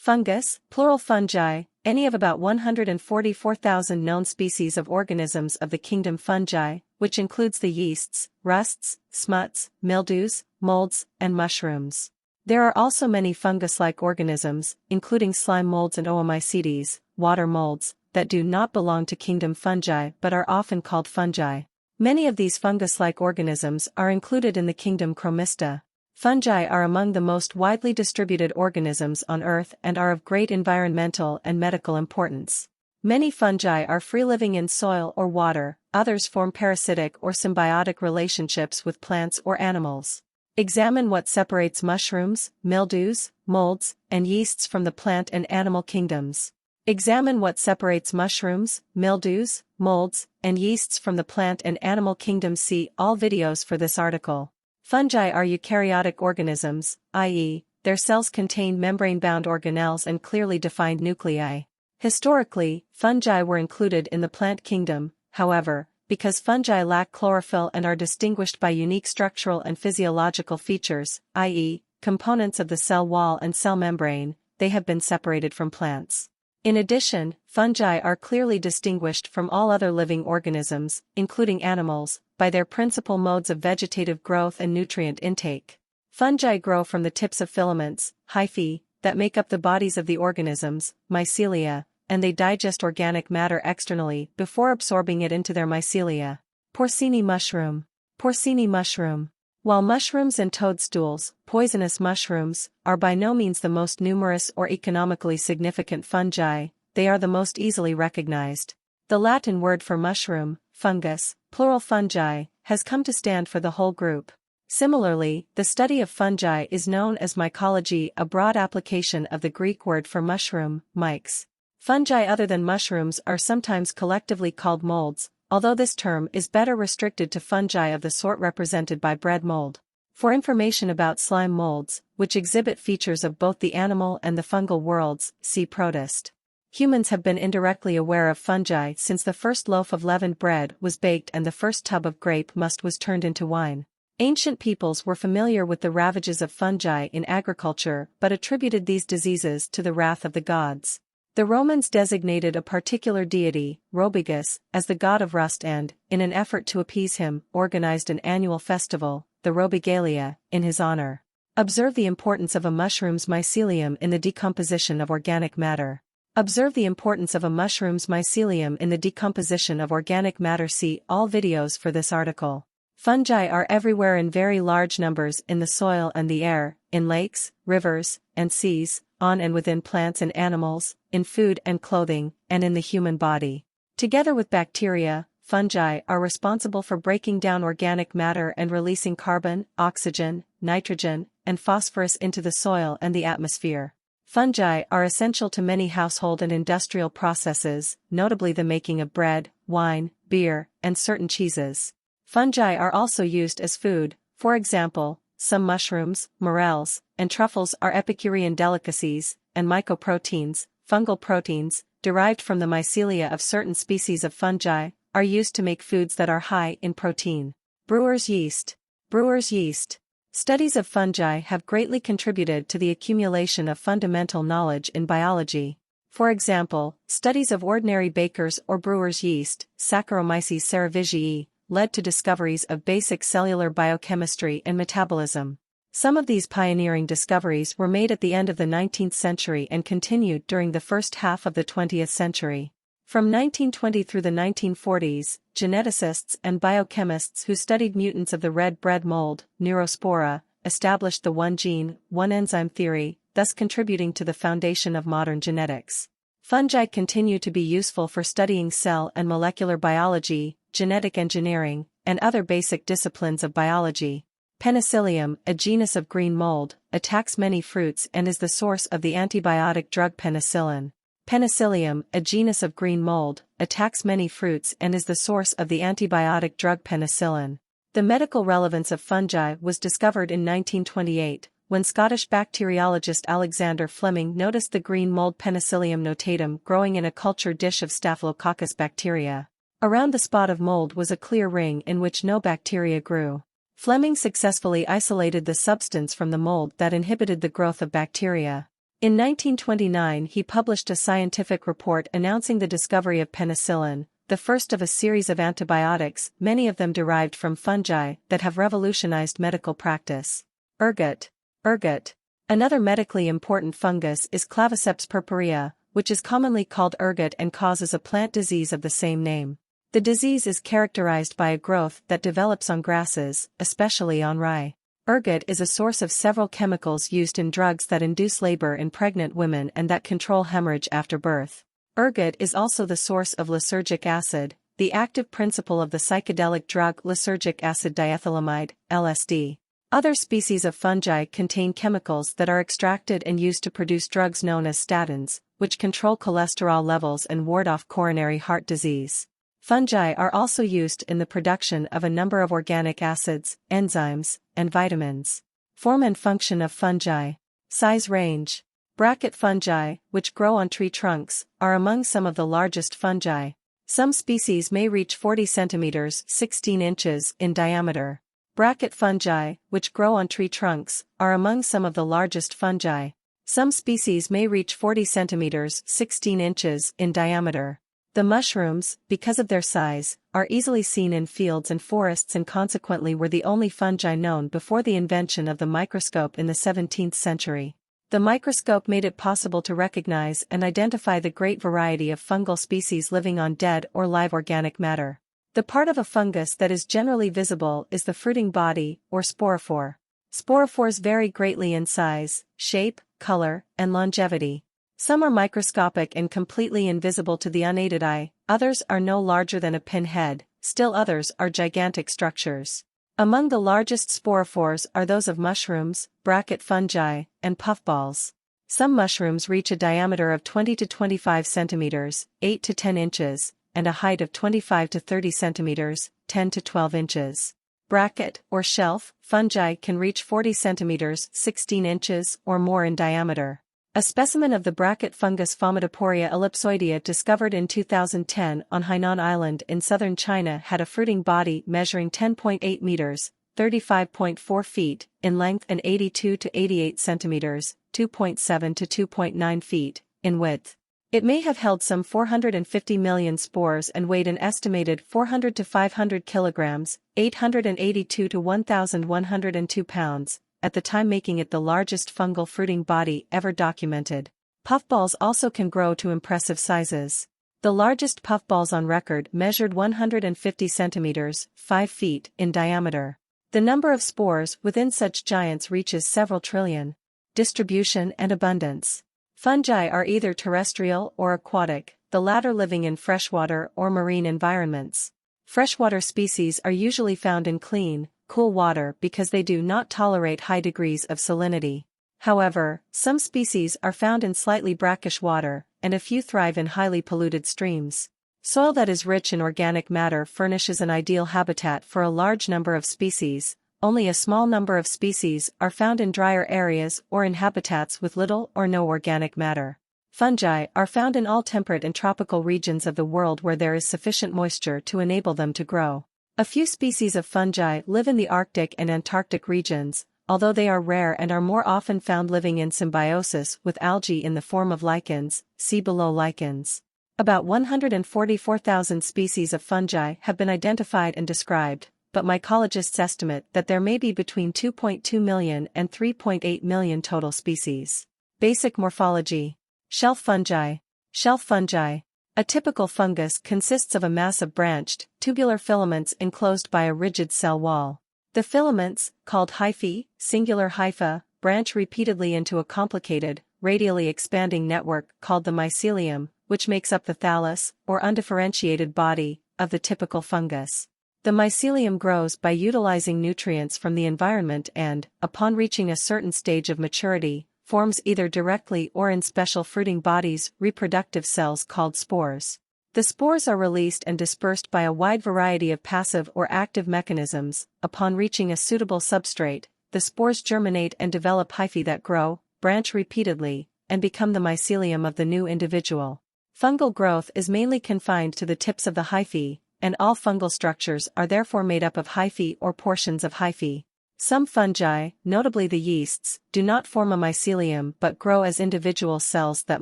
Fungus, plural fungi, any of about 144,000 known species of organisms of the kingdom fungi, which includes the yeasts, rusts, smuts, mildews, molds, and mushrooms. There are also many fungus-like organisms, including slime molds and oomycetes, water molds, that do not belong to kingdom fungi but are often called fungi. Many of these fungus-like organisms are included in the kingdom Chromista. Fungi are among the most widely distributed organisms on Earth and are of great environmental and medical importance. Many fungi are free-living in soil or water, others form parasitic or symbiotic relationships with plants or animals. Examine what separates mushrooms, mildews, molds, and yeasts from the plant and animal kingdoms. Examine what separates mushrooms, mildews, molds, and yeasts from the plant and animal kingdoms. See all videos for this article. Fungi are eukaryotic organisms, i.e., their cells contain membrane-bound organelles and clearly defined nuclei. Historically, fungi were included in the plant kingdom, however, because fungi lack chlorophyll and are distinguished by unique structural and physiological features, i.e., components of the cell wall and cell membrane, they have been separated from plants. In addition, fungi are clearly distinguished from all other living organisms, including animals, by their principal modes of vegetative growth and nutrient intake. Fungi grow from the tips of filaments, hyphae, that make up the bodies of the organisms, mycelia, and they digest organic matter externally before absorbing it into their mycelia. Porcini mushroom. Porcini mushroom. While mushrooms and toadstools, poisonous mushrooms, are by no means the most numerous or economically significant fungi, they are the most easily recognized. The Latin word for mushroom, fungus, plural fungi, has come to stand for the whole group. Similarly, the study of fungi is known as mycology, a broad application of the Greek word for mushroom, myx. Fungi other than mushrooms are sometimes collectively called molds, although this term is better restricted to fungi of the sort represented by bread mold. For information about slime molds, which exhibit features of both the animal and the fungal worlds, see protist. Humans have been indirectly aware of fungi since the first loaf of leavened bread was baked and the first tub of grape must was turned into wine. Ancient peoples were familiar with the ravages of fungi in agriculture but attributed these diseases to the wrath of the gods. The Romans designated a particular deity, Robigus, as the god of rust and, in an effort to appease him, organized an annual festival, the Robigalia, in his honor. Observe the importance of a mushroom's mycelium in the decomposition of organic matter. Observe the importance of a mushroom's mycelium in the decomposition of organic matter. See all videos for this article. Fungi are everywhere in very large numbers in the soil and the air, in lakes, rivers, and seas, on and within plants and animals, in food and clothing, and in the human body. Together with bacteria, fungi are responsible for breaking down organic matter and releasing carbon, oxygen, nitrogen, and phosphorus into the soil and the atmosphere. Fungi are essential to many household and industrial processes, notably the making of bread, wine, beer, and certain cheeses. Fungi are also used as food, for example, some mushrooms, morels, and truffles are Epicurean delicacies, and mycoproteins, fungal proteins, derived from the mycelia of certain species of fungi, are used to make foods that are high in protein. Brewer's yeast. Brewer's yeast. Studies of fungi have greatly contributed to the accumulation of fundamental knowledge in biology. For example, studies of ordinary baker's or brewer's yeast, Saccharomyces cerevisiae, led to discoveries of basic cellular biochemistry and metabolism. Some of these pioneering discoveries were made at the end of the 19th century and continued during the first half of the 20th century. From 1920 through the 1940s, geneticists and biochemists who studied mutants of the red bread mold, Neurospora, established the one gene, one enzyme theory, thus contributing to the foundation of modern genetics. Fungi continue to be useful for studying cell and molecular biology, genetic engineering, and other basic disciplines of biology. Penicillium, a genus of green mold, attacks many fruits and is the source of the antibiotic drug penicillin. Penicillium, a genus of green mold, attacks many fruits and is the source of the antibiotic drug penicillin. The medical relevance of fungi was discovered in 1928, when Scottish bacteriologist Alexander Fleming noticed the green mold Penicillium notatum growing in a culture dish of Staphylococcus bacteria. Around the spot of mold was a clear ring in which no bacteria grew. Fleming successfully isolated the substance from the mold that inhibited the growth of bacteria. In 1929 he published a scientific report announcing the discovery of penicillin, the first of a series of antibiotics, many of them derived from fungi, that have revolutionized medical practice. Ergot. Ergot. Another medically important fungus is Claviceps purpurea, which is commonly called ergot and causes a plant disease of the same name. The disease is characterized by a growth that develops on grasses, especially on rye. Ergot is a source of several chemicals used in drugs that induce labor in pregnant women and that control hemorrhage after birth. Ergot is also the source of lysergic acid, the active principle of the psychedelic drug lysergic acid diethylamide, LSD. Other species of fungi contain chemicals that are extracted and used to produce drugs known as statins, which control cholesterol levels and ward off coronary heart disease. Fungi are also used in the production of a number of organic acids, enzymes, and vitamins. Form and function of fungi. Size range. Bracket fungi, which grow on tree trunks, are among some of the largest fungi. Some species may reach 40 centimeters (16 inches) in diameter. Bracket fungi, which grow on tree trunks, are among some of the largest fungi. Some species may reach 40 centimeters (16 inches) in diameter. The mushrooms, because of their size, are easily seen in fields and forests and consequently were the only fungi known before the invention of the microscope in the 17th century. The microscope made it possible to recognize and identify the great variety of fungal species living on dead or live organic matter. The part of a fungus that is generally visible is the fruiting body, or sporophore. Sporophores vary greatly in size, shape, color, and longevity. Some are microscopic and completely invisible to the unaided eye, others are no larger than a pinhead, still others are gigantic structures. Among the largest sporophores are those of mushrooms, bracket fungi, and puffballs. Some mushrooms reach a diameter of 20 to 25 centimeters, 8 to 10 inches, and a height of 25 to 30 centimeters, 10 to 12 inches. Bracket, or shelf, fungi can reach 40 centimeters, 16 inches, or more in diameter. A specimen of the bracket fungus Fomidoporia ellipsoidea discovered in 2010 on Hainan Island in southern China had a fruiting body measuring 10.8 meters, 35.4 feet, in length and 82 to 88 centimeters, 2.7 to 2.9 feet, in width. It may have held some 450 million spores and weighed an estimated 400 to 500 kilograms, 882 to 1,102 pounds. At the time, making it the largest fungal fruiting body ever documented. Puffballs also can grow to impressive sizes. The largest puffballs on record measured 150 centimeters, 5 feet, in diameter. The number of spores within such giants reaches several trillion. Distribution and abundance. Fungi are either terrestrial or aquatic, the latter living in freshwater or marine environments. Freshwater species are usually found in clean, cool water because they do not tolerate high degrees of salinity. However, some species are found in slightly brackish water, and a few thrive in highly polluted streams. Soil that is rich in organic matter furnishes an ideal habitat for a large number of species. Only a small number of species are found in drier areas or in habitats with little or no organic matter. Fungi are found in all temperate and tropical regions of the world where there is sufficient moisture to enable them to grow. A few species of fungi live in the Arctic and Antarctic regions, although they are rare and are more often found living in symbiosis with algae in the form of lichens. See below lichens. About 144,000 species of fungi have been identified and described, but mycologists estimate that there may be between 2.2 million and 3.8 million total species. Basic morphology. Shelf fungi. Shelf fungi. A typical fungus consists of a mass of branched, tubular filaments enclosed by a rigid cell wall. The filaments, called hyphae, singular hypha, branch repeatedly into a complicated, radially expanding network called the mycelium, which makes up the thallus, or undifferentiated body, of the typical fungus. The mycelium grows by utilizing nutrients from the environment and, upon reaching a certain stage of maturity, forms either directly or in special fruiting bodies reproductive cells called spores. The spores are released and dispersed by a wide variety of passive or active mechanisms. Upon reaching a suitable substrate, the spores germinate and develop hyphae that grow, branch repeatedly, and become the mycelium of the new individual. Fungal growth is mainly confined to the tips of the hyphae, and all fungal structures are therefore made up of hyphae or portions of hyphae. Some fungi, notably the yeasts, do not form a mycelium but grow as individual cells that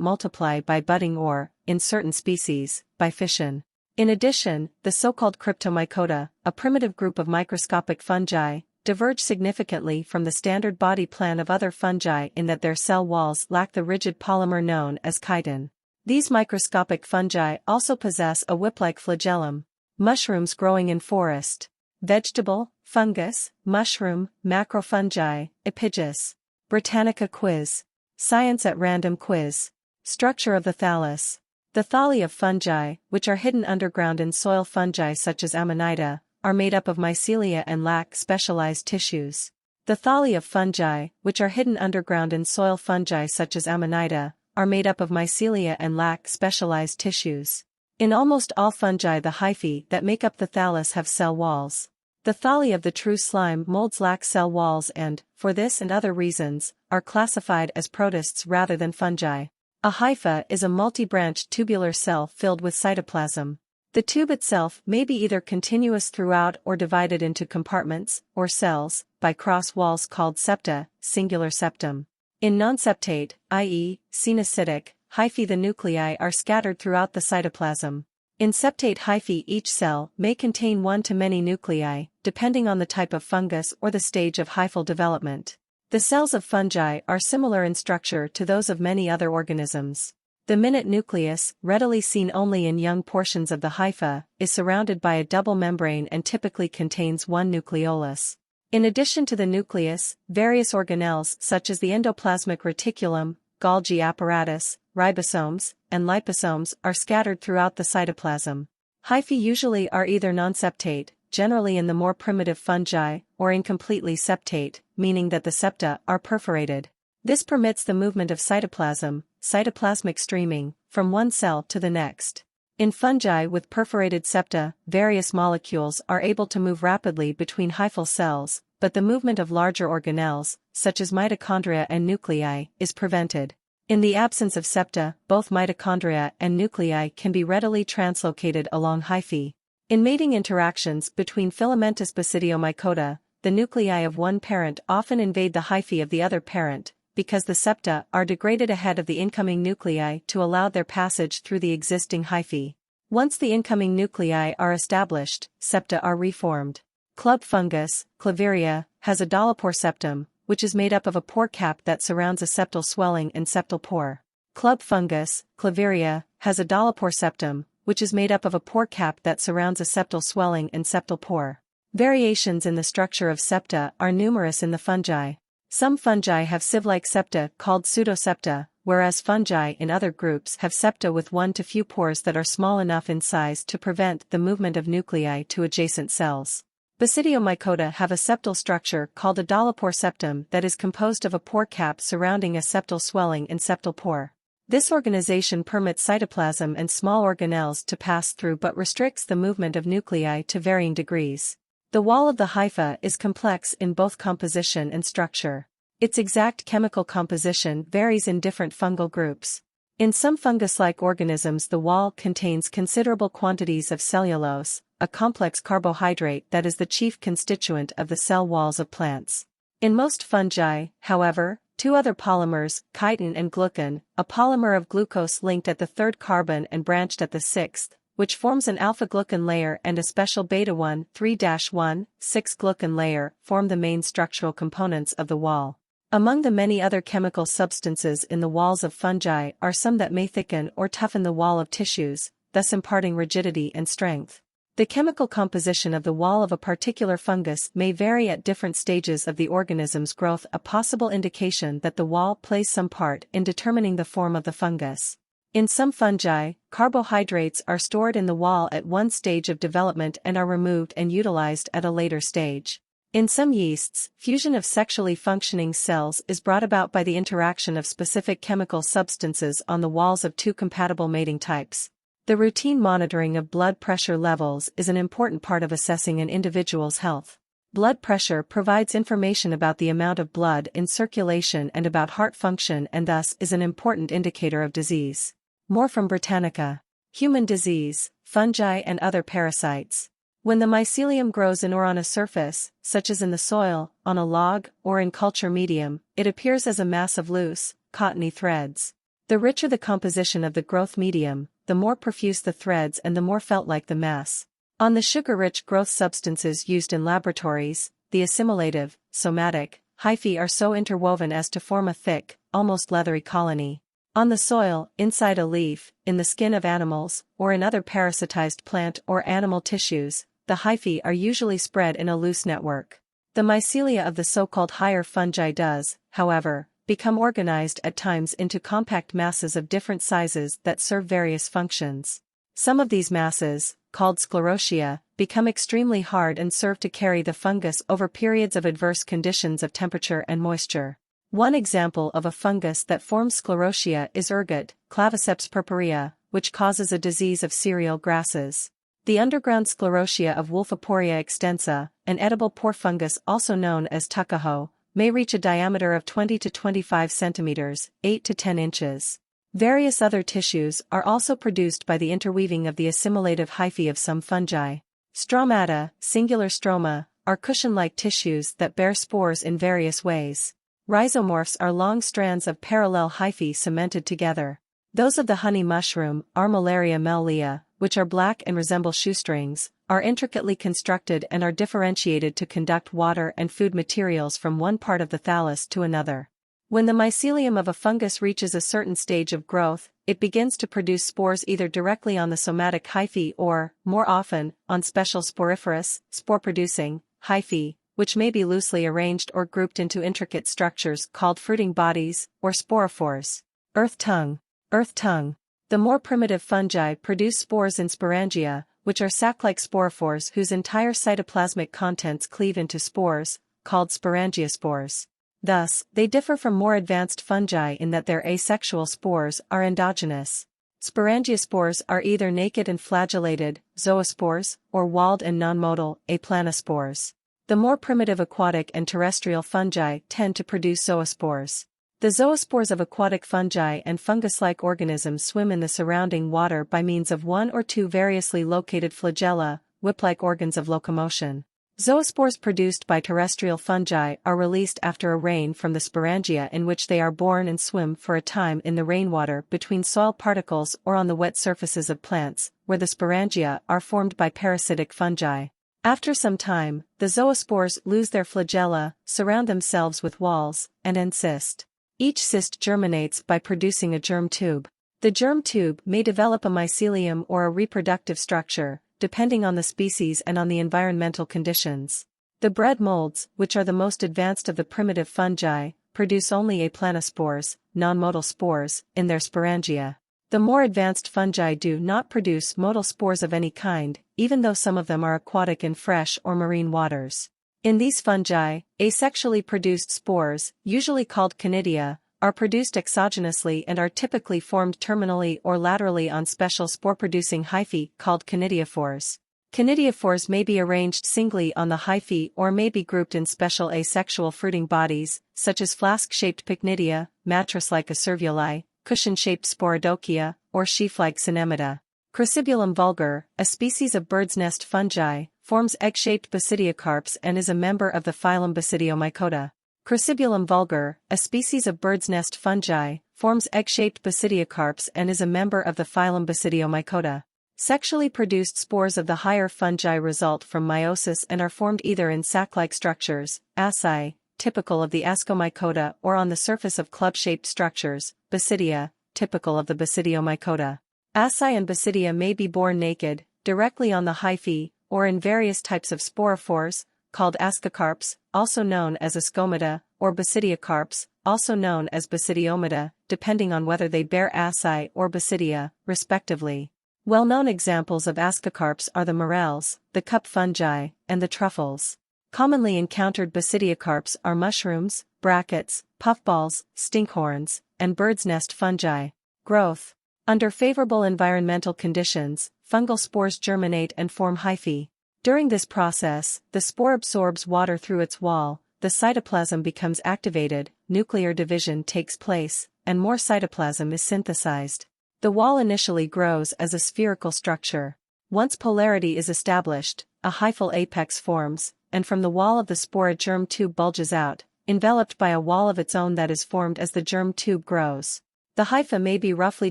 multiply by budding or, in certain species, by fission. In addition, the so-called cryptomycota, a primitive group of microscopic fungi, diverge significantly from the standard body plan of other fungi in that their cell walls lack the rigid polymer known as chitin. These microscopic fungi also possess a whip-like flagellum. Mushrooms growing in forest. Vegetable, fungus, mushroom, macrofungi, epigys. Britannica quiz. Science at random quiz. Structure of the thallus. The thalli of fungi, which are hidden underground in soil fungi such as Amanita, are made up of mycelia and lack specialized tissues. The thalli of fungi, which are hidden underground in soil fungi such as Amanita, are made up of mycelia and lack specialized tissues. In almost all fungi the hyphae that make up the thallus have cell walls. The thalli of the true slime molds lack cell walls and, for this and other reasons, are classified as protists rather than fungi. A hypha is a multi-branched tubular cell filled with cytoplasm. The tube itself may be either continuous throughout or divided into compartments, or cells, by cross walls called septa, singular septum. In non-septate, i.e., cenocytic, hyphae the nuclei are scattered throughout the cytoplasm. In septate hyphae each cell may contain one to many nuclei, depending on the type of fungus or the stage of hyphal development. The cells of fungi are similar in structure to those of many other organisms. The minute nucleus, readily seen only in young portions of the hypha, is surrounded by a double membrane and typically contains one nucleolus. In addition to the nucleus, various organelles such as the endoplasmic reticulum, Golgi apparatus, ribosomes, and liposomes are scattered throughout the cytoplasm. Hyphae usually are either non-septate, generally in the more primitive fungi, or incompletely septate, meaning that the septa are perforated. This permits the movement of cytoplasm, cytoplasmic streaming, from one cell to the next. In fungi with perforated septa, various molecules are able to move rapidly between hyphal cells, but the movement of larger organelles, such as mitochondria and nuclei, is prevented. In the absence of septa, both mitochondria and nuclei can be readily translocated along hyphae. In mating interactions between filamentous basidiomycota, the nuclei of one parent often invade the hyphae of the other parent, because the septa are degraded ahead of the incoming nuclei to allow their passage through the existing hyphae. Once the incoming nuclei are established, septa are reformed. Club fungus, Claveria, has a dollopore septum, which is made up of a pore cap that surrounds a septal swelling and septal pore. Club fungus, Claveria, has a dollopore septum, which is made up of a pore cap that surrounds a septal swelling and septal pore. Variations in the structure of septa are numerous in the fungi. Some fungi have sieve-like septa called pseudosepta, whereas fungi in other groups have septa with one to few pores that are small enough in size to prevent the movement of nuclei to adjacent cells. Basidiomycota have a septal structure called a dollopore septum that is composed of a pore cap surrounding a septal swelling and septal pore. This organization permits cytoplasm and small organelles to pass through but restricts the movement of nuclei to varying degrees. The wall of the hypha is complex in both composition and structure. Its exact chemical composition varies in different fungal groups. In some fungus-like organisms the wall contains considerable quantities of cellulose, a complex carbohydrate that is the chief constituent of the cell walls of plants. In most fungi, however, two other polymers, chitin and glucan, a polymer of glucose linked at the third carbon and branched at the sixth, which forms an alpha-glucan layer, and a special beta-1, 3-1, 6-glucan layer, form the main structural components of the wall. Among the many other chemical substances in the walls of fungi are some that may thicken or toughen the wall of tissues, thus imparting rigidity and strength. The chemical composition of the wall of a particular fungus may vary at different stages of the organism's growth, a possible indication that the wall plays some part in determining the form of the fungus. In some fungi, carbohydrates are stored in the wall at one stage of development and are removed and utilized at a later stage. In some yeasts, fusion of sexually functioning cells is brought about by the interaction of specific chemical substances on the walls of two compatible mating types. The routine monitoring of blood pressure levels is an important part of assessing an individual's health. Blood pressure provides information about the amount of blood in circulation and about heart function, and thus is an important indicator of disease. More from Britannica. Human disease, fungi and other parasites. When the mycelium grows in or on a surface, such as in the soil, on a log, or in culture medium, it appears as a mass of loose, cottony threads. The richer the composition of the growth medium, the more profuse the threads and the more felt-like the mass. On the sugar-rich growth substances used in laboratories, the assimilative, somatic, hyphae are so interwoven as to form a thick, almost leathery colony. On the soil, inside a leaf, in the skin of animals, or in other parasitized plant or animal tissues, the hyphae are usually spread in a loose network. The mycelia of the so-called higher fungi does, however, become organized at times into compact masses of different sizes that serve various functions. Some of these masses, called sclerotia, become extremely hard and serve to carry the fungus over periods of adverse conditions of temperature and moisture. One example of a fungus that forms sclerotia is ergot, Claviceps purpurea, which causes a disease of cereal grasses. The underground sclerotia of Wolfiporia extensa, an edible pore fungus also known as tuckahoe, may reach a diameter of 20 to 25 centimeters, 8 to 10 inches. Various other tissues are also produced by the interweaving of the assimilative hyphae of some fungi. Stromata, singular stroma, are cushion-like tissues that bear spores in various ways. Rhizomorphs are long strands of parallel hyphae cemented together. Those of the honey mushroom, Armillaria mellea, which are black and resemble shoestrings, are intricately constructed and are differentiated to conduct water and food materials from one part of the thallus to another. When the mycelium of a fungus reaches a certain stage of growth, it begins to produce spores either directly on the somatic hyphae or, more often, on special sporiferous, spore-producing, hyphae, which may be loosely arranged or grouped into intricate structures called fruiting bodies, or sporophores. Earth tongue. Earth tongue. The more primitive fungi produce spores in sporangia, which are sac-like sporophores whose entire cytoplasmic contents cleave into spores, called sporangiospores. Thus, they differ from more advanced fungi in that their asexual spores are endogenous. Sporangiospores are either naked and flagellated, zoospores, or walled and non-motile, aplanospores. The more primitive aquatic and terrestrial fungi tend to produce zoospores. The zoospores of aquatic fungi and fungus-like organisms swim in the surrounding water by means of one or two variously located flagella, whip-like organs of locomotion. Zoospores produced by terrestrial fungi are released after a rain from the sporangia in which they are born and swim for a time in the rainwater between soil particles or on the wet surfaces of plants, where the sporangia are formed by parasitic fungi. After some time, the zoospores lose their flagella, surround themselves with walls, and encyst. Each cyst germinates by producing a germ tube. The germ tube may develop a mycelium or a reproductive structure, depending on the species and on the environmental conditions. The bread molds, which are the most advanced of the primitive fungi, produce only aplanospores, non-motile spores, in their sporangia. The more advanced fungi do not produce motile spores of any kind, even though some of them are aquatic in fresh or marine waters. In these fungi, asexually produced spores, usually called conidia, are produced exogenously and are typically formed terminally or laterally on special spore-producing hyphae called conidiophores. Conidiophores may be arranged singly on the hyphae or may be grouped in special asexual fruiting bodies, such as flask-shaped pycnidia, mattress-like acervuli, cushion-shaped sporodokia, or sheaf-like cinemata. Crucibulum vulgar, a species of bird's nest fungi, forms egg-shaped basidiocarps and is a member of the phylum Basidiomycota. Crucibulum vulgar, a species of bird's nest fungi, forms egg-shaped basidiocarps and is a member of the phylum Basidiomycota. Sexually produced spores of the higher fungi result from meiosis and are formed either in sac-like structures, asci, typical of the Ascomycota, or on the surface of club-shaped structures, basidia, typical of the Basidiomycota. Asci and basidia may be born naked, directly on the hyphae, or in various types of sporophores, called ascocarps, also known as ascomata, or basidiocarps, also known as basidiomata, depending on whether they bear asci or basidia, respectively. Well-known examples of ascocarps are the morels, the cup fungi, and the truffles. Commonly encountered basidiocarps are mushrooms, brackets, puffballs, stinkhorns, and bird's nest fungi. Growth. Under favorable environmental conditions, fungal spores germinate and form hyphae. During this process, the spore absorbs water through its wall, the cytoplasm becomes activated, nuclear division takes place, and more cytoplasm is synthesized. The wall initially grows as a spherical structure. Once polarity is established, a hyphal apex forms, and from the wall of the spore a germ tube bulges out, enveloped by a wall of its own that is formed as the germ tube grows. The hypha may be roughly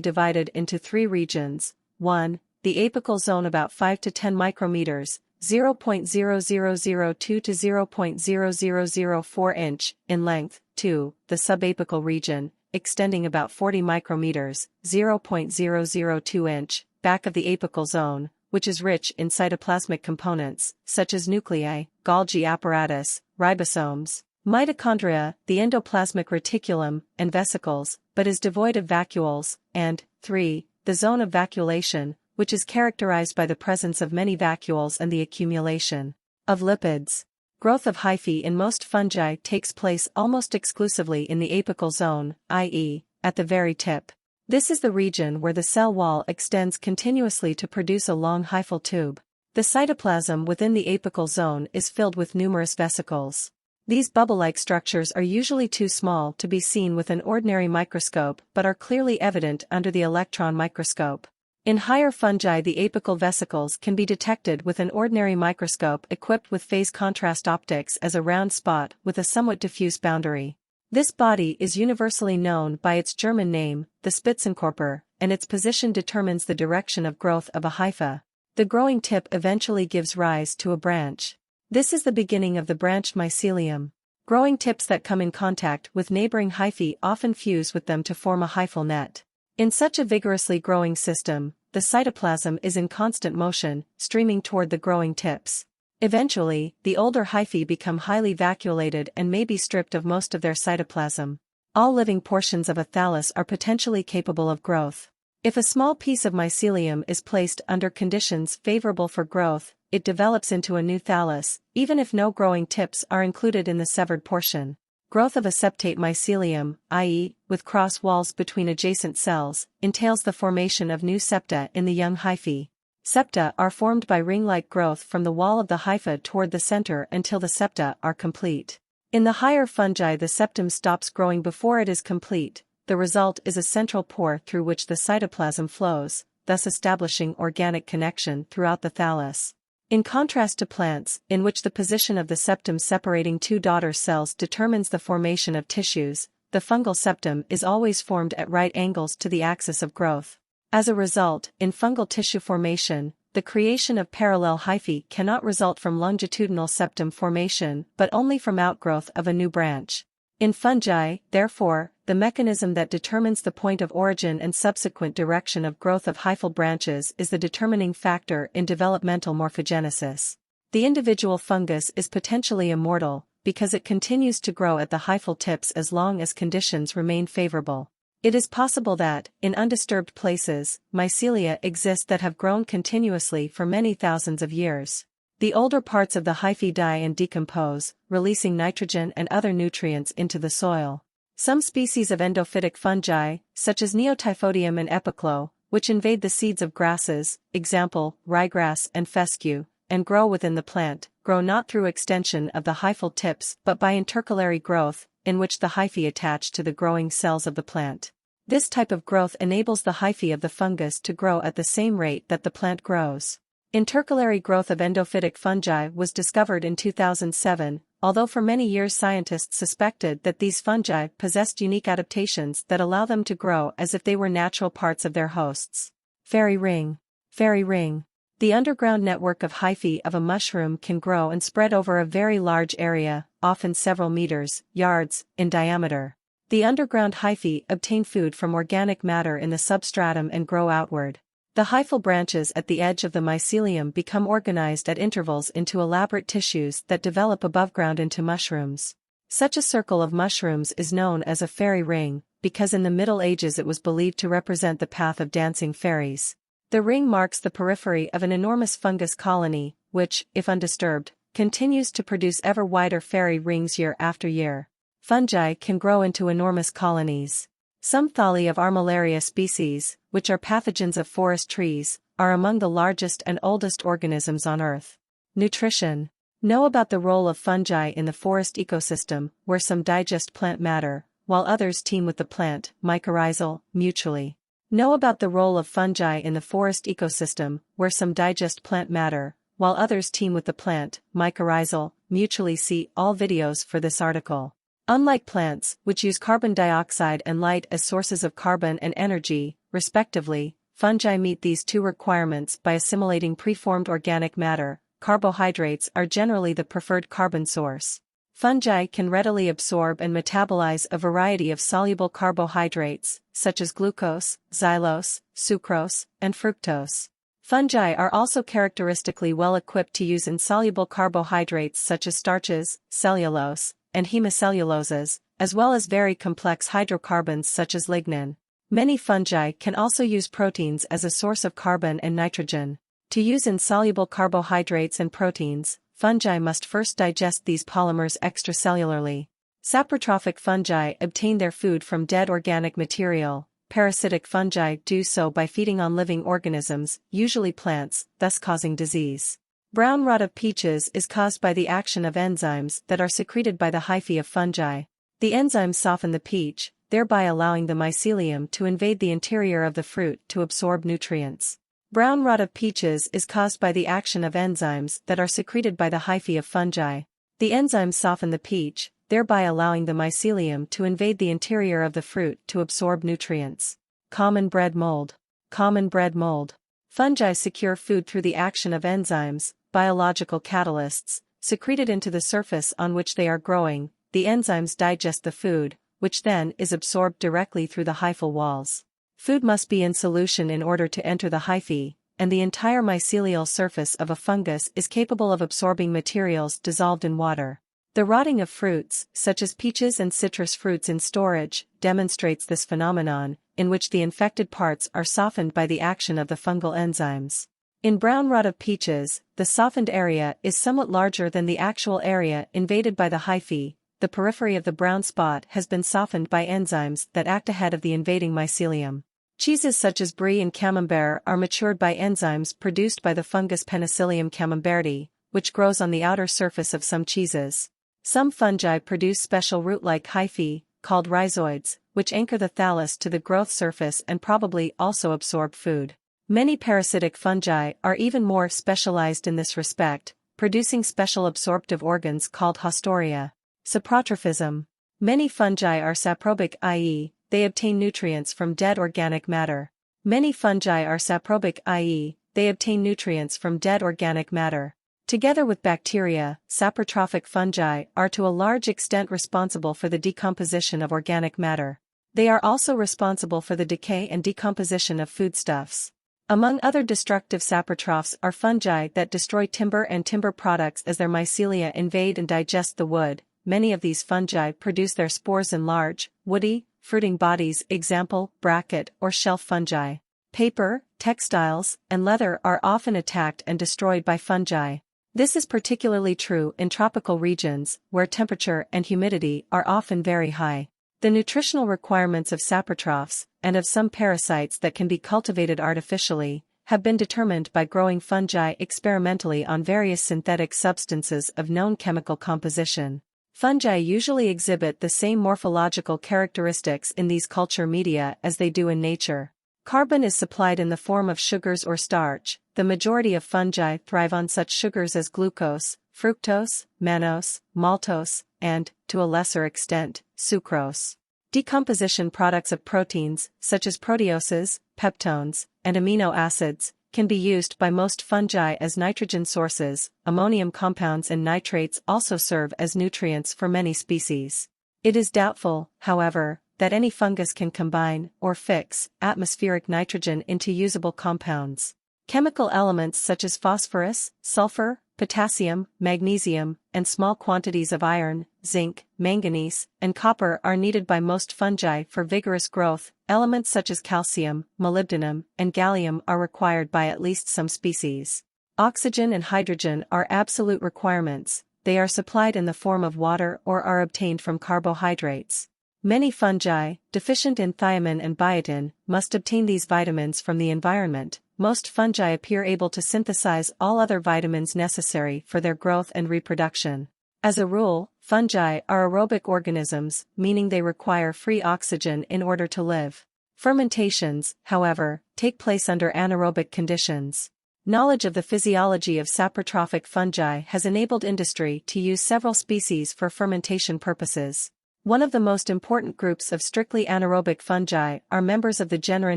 divided into three regions: 1. The apical zone about 5 to 10 micrometers, 0.0002 to 0.0004 inch, in length; 2. The subapical region, extending about 40 micrometers, 0.002 inch, back of the apical zone, which is rich in cytoplasmic components, such as nuclei, Golgi apparatus, ribosomes, mitochondria, the endoplasmic reticulum, and vesicles, but is devoid of vacuoles; and 3. The zone of vacuolation, which is characterized by the presence of many vacuoles and the accumulation of lipids. Growth of hyphae in most fungi takes place almost exclusively in the apical zone, i.e., at the very tip. This is the region where the cell wall extends continuously to produce a long hyphal tube. The cytoplasm within the apical zone is filled with numerous vesicles. These bubble-like structures are usually too small to be seen with an ordinary microscope but are clearly evident under the electron microscope. In higher fungi, the apical vesicles can be detected with an ordinary microscope equipped with phase contrast optics as a round spot with a somewhat diffuse boundary. This body is universally known by its German name, the Spitzenkörper, and its position determines the direction of growth of a hypha. The growing tip eventually gives rise to a branch. This is the beginning of the branched mycelium. Growing tips that come in contact with neighboring hyphae often fuse with them to form a hyphal net. In such a vigorously growing system, the cytoplasm is in constant motion, streaming toward the growing tips. Eventually, the older hyphae become highly vacuolated and may be stripped of most of their cytoplasm. All living portions of a thallus are potentially capable of growth. If a small piece of mycelium is placed under conditions favorable for growth, it develops into a new thallus, even if no growing tips are included in the severed portion. Growth of a septate mycelium, i.e., with cross walls between adjacent cells, entails the formation of new septa in the young hyphae. Septa are formed by ring-like growth from the wall of the hypha toward the center until the septa are complete. In the higher fungi, the septum stops growing before it is complete. The result is a central pore through which the cytoplasm flows, thus establishing organic connection throughout the thallus. In contrast to plants, in which the position of the septum separating two daughter cells determines the formation of tissues, the fungal septum is always formed at right angles to the axis of growth. As a result, in fungal tissue formation, the creation of parallel hyphae cannot result from longitudinal septum formation but only from outgrowth of a new branch. In fungi, therefore, the mechanism that determines the point of origin and subsequent direction of growth of hyphal branches is the determining factor in developmental morphogenesis. The individual fungus is potentially immortal, because it continues to grow at the hyphal tips as long as conditions remain favorable. It is possible that, in undisturbed places, mycelia exist that have grown continuously for many thousands of years. The older parts of the hyphae die and decompose, releasing nitrogen and other nutrients into the soil. Some species of endophytic fungi, such as Neotyphodium and Epiclo, which invade the seeds of grasses, example, ryegrass and fescue, and grow within the plant, grow not through extension of the hyphal tips but by intercalary growth, in which the hyphae attach to the growing cells of the plant. This type of growth enables the hyphae of the fungus to grow at the same rate that the plant grows. Intercalary growth of endophytic fungi was discovered in 2007, although for many years scientists suspected that these fungi possessed unique adaptations that allow them to grow as if they were natural parts of their hosts. Fairy ring. Fairy ring. The underground network of hyphae of a mushroom can grow and spread over a very large area, often several meters, yards, in diameter. The underground hyphae obtain food from organic matter in the substratum and grow outward. The hyphal branches at the edge of the mycelium become organized at intervals into elaborate tissues that develop above ground into mushrooms. Such a circle of mushrooms is known as a fairy ring, because in the Middle Ages it was believed to represent the path of dancing fairies. The ring marks the periphery of an enormous fungus colony, which, if undisturbed, continues to produce ever wider fairy rings year after year. Fungi can grow into enormous colonies. Some thalli of Armillaria species, which are pathogens of forest trees, are among the largest and oldest organisms on Earth. Nutrition. Know about the role of fungi in the forest ecosystem, where some digest plant matter, while others teem with the plant, mycorrhizal, mutually. Know about the role of fungi in the forest ecosystem, where some digest plant matter, while others team with the plant, mycorrhizal, mutually see all videos for this article. Unlike plants, which use carbon dioxide and light as sources of carbon and energy, respectively, fungi meet these two requirements by assimilating preformed organic matter. Carbohydrates are generally the preferred carbon source. Fungi can readily absorb and metabolize a variety of soluble carbohydrates, such as glucose, xylose, sucrose, and fructose. Fungi are also characteristically well equipped to use insoluble carbohydrates such as starches, cellulose, and hemicelluloses, as well as very complex hydrocarbons such as lignin. Many fungi can also use proteins as a source of carbon and nitrogen. To use insoluble carbohydrates and proteins, fungi must first digest these polymers extracellularly. Saprotrophic fungi obtain their food from dead organic material. Parasitic fungi do so by feeding on living organisms, usually plants, thus causing disease. Brown rot of peaches is caused by the action of enzymes that are secreted by the hyphae of fungi. The enzymes soften the peach, thereby allowing the mycelium to invade the interior of the fruit to absorb nutrients. Brown rot of peaches is caused by the action of enzymes that are secreted by the hyphae of fungi. The enzymes soften the peach, thereby allowing the mycelium to invade the interior of the fruit to absorb nutrients. Common bread mold. Common bread mold. Fungi secure food through the action of enzymes, biological catalysts, secreted into the surface on which they are growing. The enzymes digest the food, which then is absorbed directly through the hyphal walls. Food must be in solution in order to enter the hyphae, and the entire mycelial surface of a fungus is capable of absorbing materials dissolved in water. The rotting of fruits, such as peaches and citrus fruits in storage, demonstrates this phenomenon, in which the infected parts are softened by the action of the fungal enzymes. In brown rot of peaches, the softened area is somewhat larger than the actual area invaded by the hyphae. The periphery of the brown spot has been softened by enzymes that act ahead of the invading mycelium. Cheeses such as brie and camembert are matured by enzymes produced by the fungus Penicillium camemberti, which grows on the outer surface of some cheeses. Some fungi produce special root-like hyphae, called rhizoids, which anchor the thallus to the growth surface and probably also absorb food. Many parasitic fungi are even more specialized in this respect, producing special absorptive organs called haustoria. Saprotrophism. Many fungi are saprobic, i.e., they obtain nutrients from dead organic matter. Many fungi are saprobic, i.e., they obtain nutrients from dead organic matter. Together with bacteria, saprotrophic fungi are to a large extent responsible for the decomposition of organic matter. They are also responsible for the decay and decomposition of foodstuffs. Among other destructive saprotrophs are fungi that destroy timber and timber products as their mycelia invade and digest the wood. Many of these fungi produce their spores in large, woody, fruiting bodies, example, bracket or shelf fungi. Paper, textiles, and leather are often attacked and destroyed by fungi. This is particularly true in tropical regions, where temperature and humidity are often very high. The nutritional requirements of saprotrophs, and of some parasites that can be cultivated artificially, have been determined by growing fungi experimentally on various synthetic substances of known chemical composition. Fungi usually exhibit the same morphological characteristics in these culture media as they do in nature. Carbon is supplied in the form of sugars or starch. The majority of fungi thrive on such sugars as glucose, fructose, mannose, maltose, and, to a lesser extent, sucrose. Decomposition products of proteins, such as proteoses, peptones, and amino acids, can be used by most fungi as nitrogen sources. Ammonium compounds and nitrates also serve as nutrients for many species. It is doubtful, however, that any fungus can combine, or fix, atmospheric nitrogen into usable compounds. Chemical elements such as phosphorus, sulfur, potassium, magnesium, and small quantities of iron, zinc, manganese, and copper are needed by most fungi for vigorous growth. Elements such as calcium, molybdenum, and gallium are required by at least some species. Oxygen and hydrogen are absolute requirements. They are supplied in the form of water or are obtained from carbohydrates. Many fungi, deficient in thiamine and biotin, must obtain these vitamins from the environment. Most fungi appear able to synthesize all other vitamins necessary for their growth and reproduction. As a rule, fungi are aerobic organisms, meaning they require free oxygen in order to live. Fermentations, however, take place under anaerobic conditions. Knowledge of the physiology of saprotrophic fungi has enabled industry to use several species for fermentation purposes. One of the most important groups of strictly anaerobic fungi are members of the genera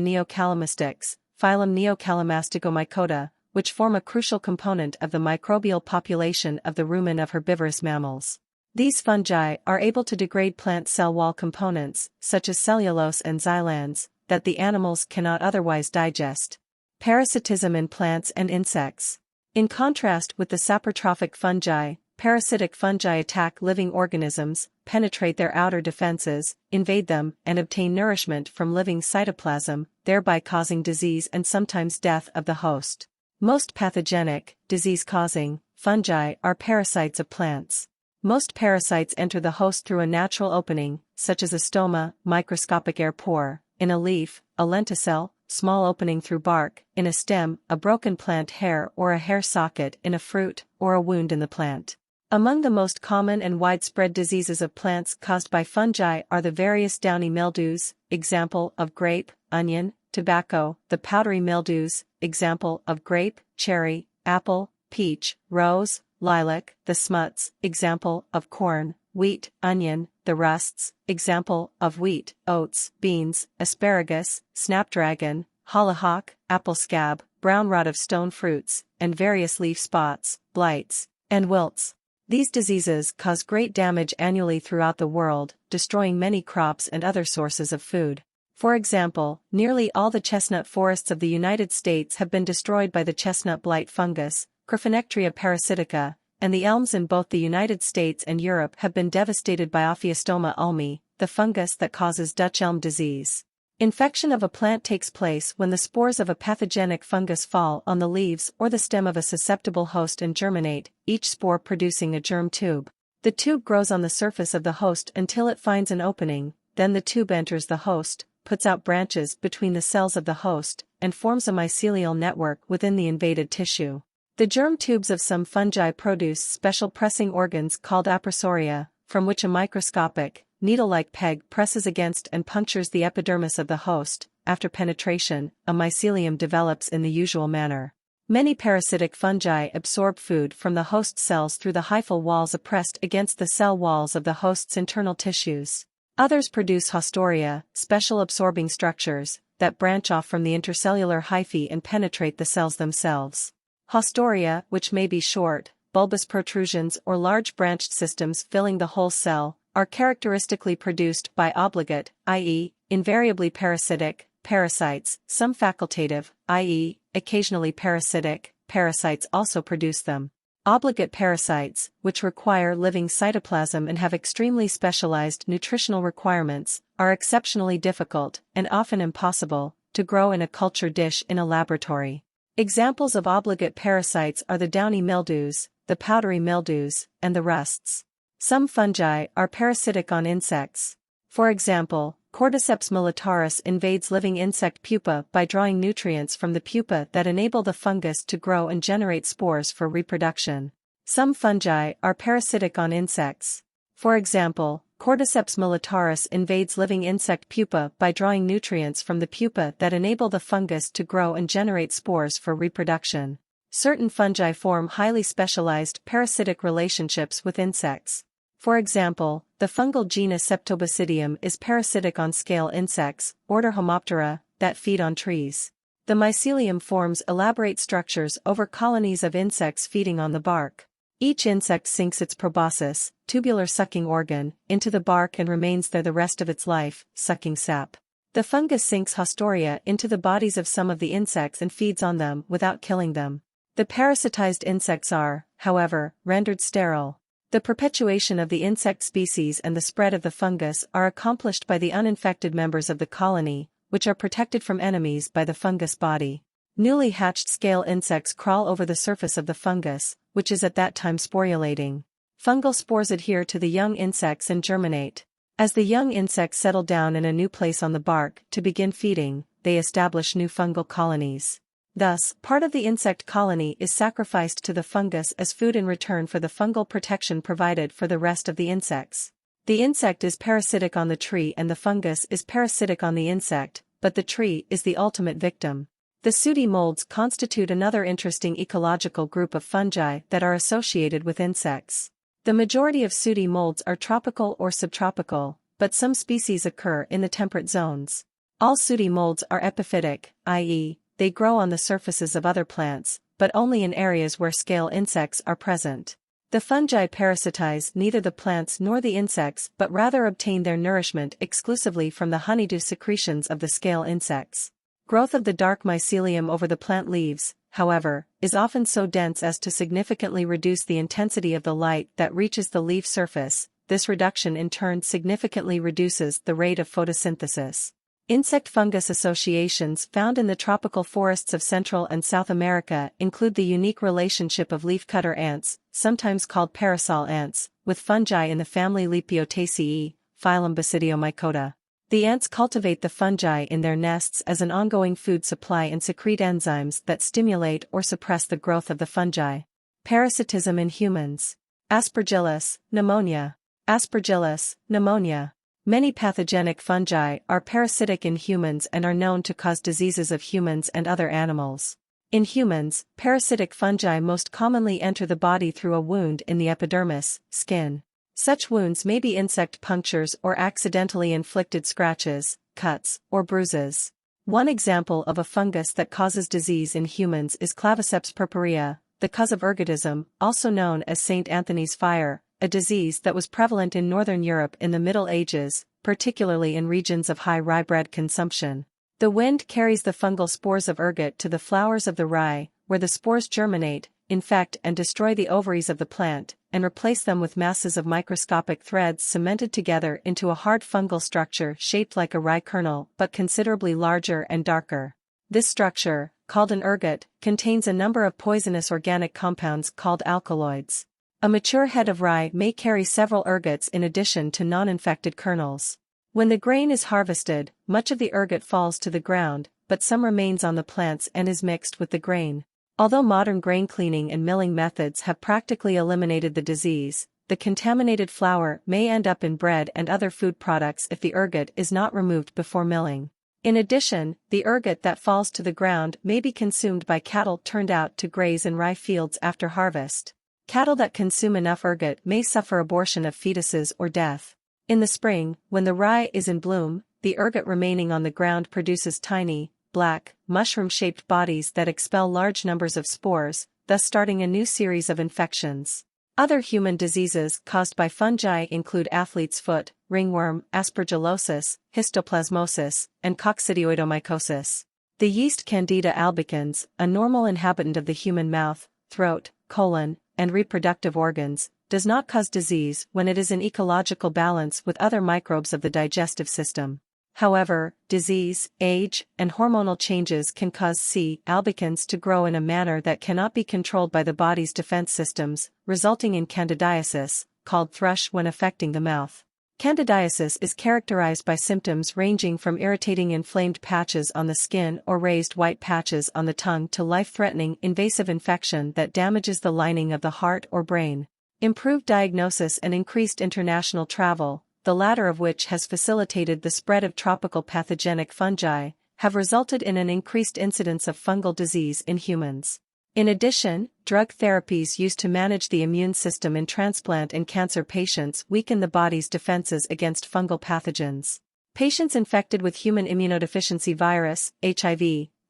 Neocalamistics, phylum Neocalamastygomycota, which form a crucial component of the microbial population of the rumen of herbivorous mammals. These fungi are able to degrade plant cell wall components, such as cellulose and xylans, that the animals cannot otherwise digest. Parasitism in plants and insects. In contrast with the saprotrophic fungi, parasitic fungi attack living organisms, penetrate their outer defenses, invade them, and obtain nourishment from living cytoplasm, thereby causing disease and sometimes death of the host. Most pathogenic, disease-causing, fungi are parasites of plants. Most parasites enter the host through a natural opening, such as a stoma, microscopic air pore, in a leaf, a lenticel, small opening through bark, in a stem, a broken plant hair or a hair socket in a fruit, or a wound in the plant. Among the most common and widespread diseases of plants caused by fungi are the various downy mildews, example of grape, onion, tobacco, the powdery mildews, example of grape, cherry, apple, peach, rose, lilac, the smuts, example of corn, wheat, onion, the rusts, example of wheat, oats, beans, asparagus, snapdragon, hollyhock, apple scab, brown rot of stone fruits, and various leaf spots, blights, and wilts. These diseases cause great damage annually throughout the world, destroying many crops and other sources of food. For example, nearly all the chestnut forests of the United States have been destroyed by the chestnut blight fungus, Cryphonectria parasitica, and the elms in both the United States and Europe have been devastated by Ophiostoma ulmi, the fungus that causes Dutch elm disease. Infection of a plant takes place when the spores of a pathogenic fungus fall on the leaves or the stem of a susceptible host and germinate, each spore producing a germ tube. The tube grows on the surface of the host until it finds an opening, then the tube enters the host, puts out branches between the cells of the host, and forms a mycelial network within the invaded tissue. The germ tubes of some fungi produce special pressing organs called apressoria, from which a microscopic, needle-like peg presses against and punctures the epidermis of the host. After penetration, a mycelium develops in the usual manner. Many parasitic fungi absorb food from the host cells through the hyphal walls pressed against the cell walls of the host's internal tissues. Others produce haustoria, special absorbing structures, that branch off from the intercellular hyphae and penetrate the cells themselves. Haustoria, which may be short, bulbous protrusions or large branched systems filling the whole cell, are characteristically produced by obligate, i.e., invariably parasitic, parasites. Some facultative, i.e., occasionally parasitic, parasites also produce them. Obligate parasites, which require living cytoplasm and have extremely specialized nutritional requirements, are exceptionally difficult, and often impossible, to grow in a culture dish in a laboratory. Examples of obligate parasites are the downy mildews, the powdery mildews, and the rusts. Some fungi are parasitic on insects. For example, Cordyceps militaris invades living insect pupa by drawing nutrients from the pupa that enable the fungus to grow and generate spores for reproduction. Some fungi are parasitic on insects. For example, Cordyceps militaris invades living insect pupa by drawing nutrients from the pupa that enable the fungus to grow and generate spores for reproduction. Certain fungi form highly specialized parasitic relationships with insects. For example, the fungal genus Septobasidium is parasitic on scale insects, order Homoptera, that feed on trees. The mycelium forms elaborate structures over colonies of insects feeding on the bark. Each insect sinks its proboscis, tubular sucking organ, into the bark and remains there the rest of its life, sucking sap. The fungus sinks haustoria into the bodies of some of the insects and feeds on them without killing them. The parasitized insects are, however, rendered sterile. The perpetuation of the insect species and the spread of the fungus are accomplished by the uninfected members of the colony, which are protected from enemies by the fungus body. Newly hatched scale insects crawl over the surface of the fungus, which is at that time sporulating. Fungal spores adhere to the young insects and germinate. As the young insects settle down in a new place on the bark to begin feeding, they establish new fungal colonies. Thus, part of the insect colony is sacrificed to the fungus as food in return for the fungal protection provided for the rest of the insects. The insect is parasitic on the tree and the fungus is parasitic on the insect, but the tree is the ultimate victim. The sooty molds constitute another interesting ecological group of fungi that are associated with insects. The majority of sooty molds are tropical or subtropical, but some species occur in the temperate zones. All sooty molds are epiphytic, i.e., they grow on the surfaces of other plants, but only in areas where scale insects are present. The fungi parasitize neither the plants nor the insects but rather obtain their nourishment exclusively from the honeydew secretions of the scale insects. Growth of the dark mycelium over the plant leaves, however, is often so dense as to significantly reduce the intensity of the light that reaches the leaf surface. This reduction in turn significantly reduces the rate of photosynthesis. Insect-fungus associations found in the tropical forests of Central and South America include the unique relationship of leafcutter ants, sometimes called parasol ants, with fungi in the family Lepiotaceae, phylum Basidiomycota. The ants cultivate the fungi in their nests as an ongoing food supply and secrete enzymes that stimulate or suppress the growth of the fungi. Parasitism in humans. Aspergillus, pneumonia. Aspergillus, pneumonia. Many pathogenic fungi are parasitic in humans and are known to cause diseases of humans and other animals. In humans, parasitic fungi most commonly enter the body through a wound in the epidermis, skin. Such wounds may be insect punctures or accidentally inflicted scratches, cuts, or bruises. One example of a fungus that causes disease in humans is Claviceps purpurea, the cause of ergotism, also known as St. Anthony's fire, a disease that was prevalent in northern Europe in the Middle Ages, particularly in regions of high rye bread consumption. The wind carries the fungal spores of ergot to the flowers of the rye, where the spores germinate, infect and destroy the ovaries of the plant, and replace them with masses of microscopic threads cemented together into a hard fungal structure shaped like a rye kernel but considerably larger and darker. This structure, called an ergot, contains a number of poisonous organic compounds called alkaloids. A mature head of rye may carry several ergots in addition to non-infected kernels. When the grain is harvested, much of the ergot falls to the ground, but some remains on the plants and is mixed with the grain. Although modern grain cleaning and milling methods have practically eliminated the disease, the contaminated flour may end up in bread and other food products if the ergot is not removed before milling. In addition, the ergot that falls to the ground may be consumed by cattle turned out to graze in rye fields after harvest. Cattle that consume enough ergot may suffer abortion of fetuses or death. In the spring, when the rye is in bloom, the ergot remaining on the ground produces tiny, black, mushroom-shaped bodies that expel large numbers of spores, thus starting a new series of infections. Other human diseases caused by fungi include athlete's foot, ringworm, aspergillosis, histoplasmosis, and coccidioidomycosis. The yeast Candida albicans, a normal inhabitant of the human mouth, throat, colon, and reproductive organs, does not cause disease when it is in ecological balance with other microbes of the digestive system. However, disease, age, and hormonal changes can cause C. albicans to grow in a manner that cannot be controlled by the body's defense systems, resulting in candidiasis, called thrush when affecting the mouth. Candidiasis is characterized by symptoms ranging from irritating inflamed patches on the skin or raised white patches on the tongue to life-threatening invasive infection that damages the lining of the heart or brain. Improved diagnosis and increased international travel, the latter of which has facilitated the spread of tropical pathogenic fungi, have resulted in an increased incidence of fungal disease in humans. In addition, drug therapies used to manage the immune system in transplant and cancer patients weaken the body's defenses against fungal pathogens. Patients infected with human immunodeficiency virus, HIV,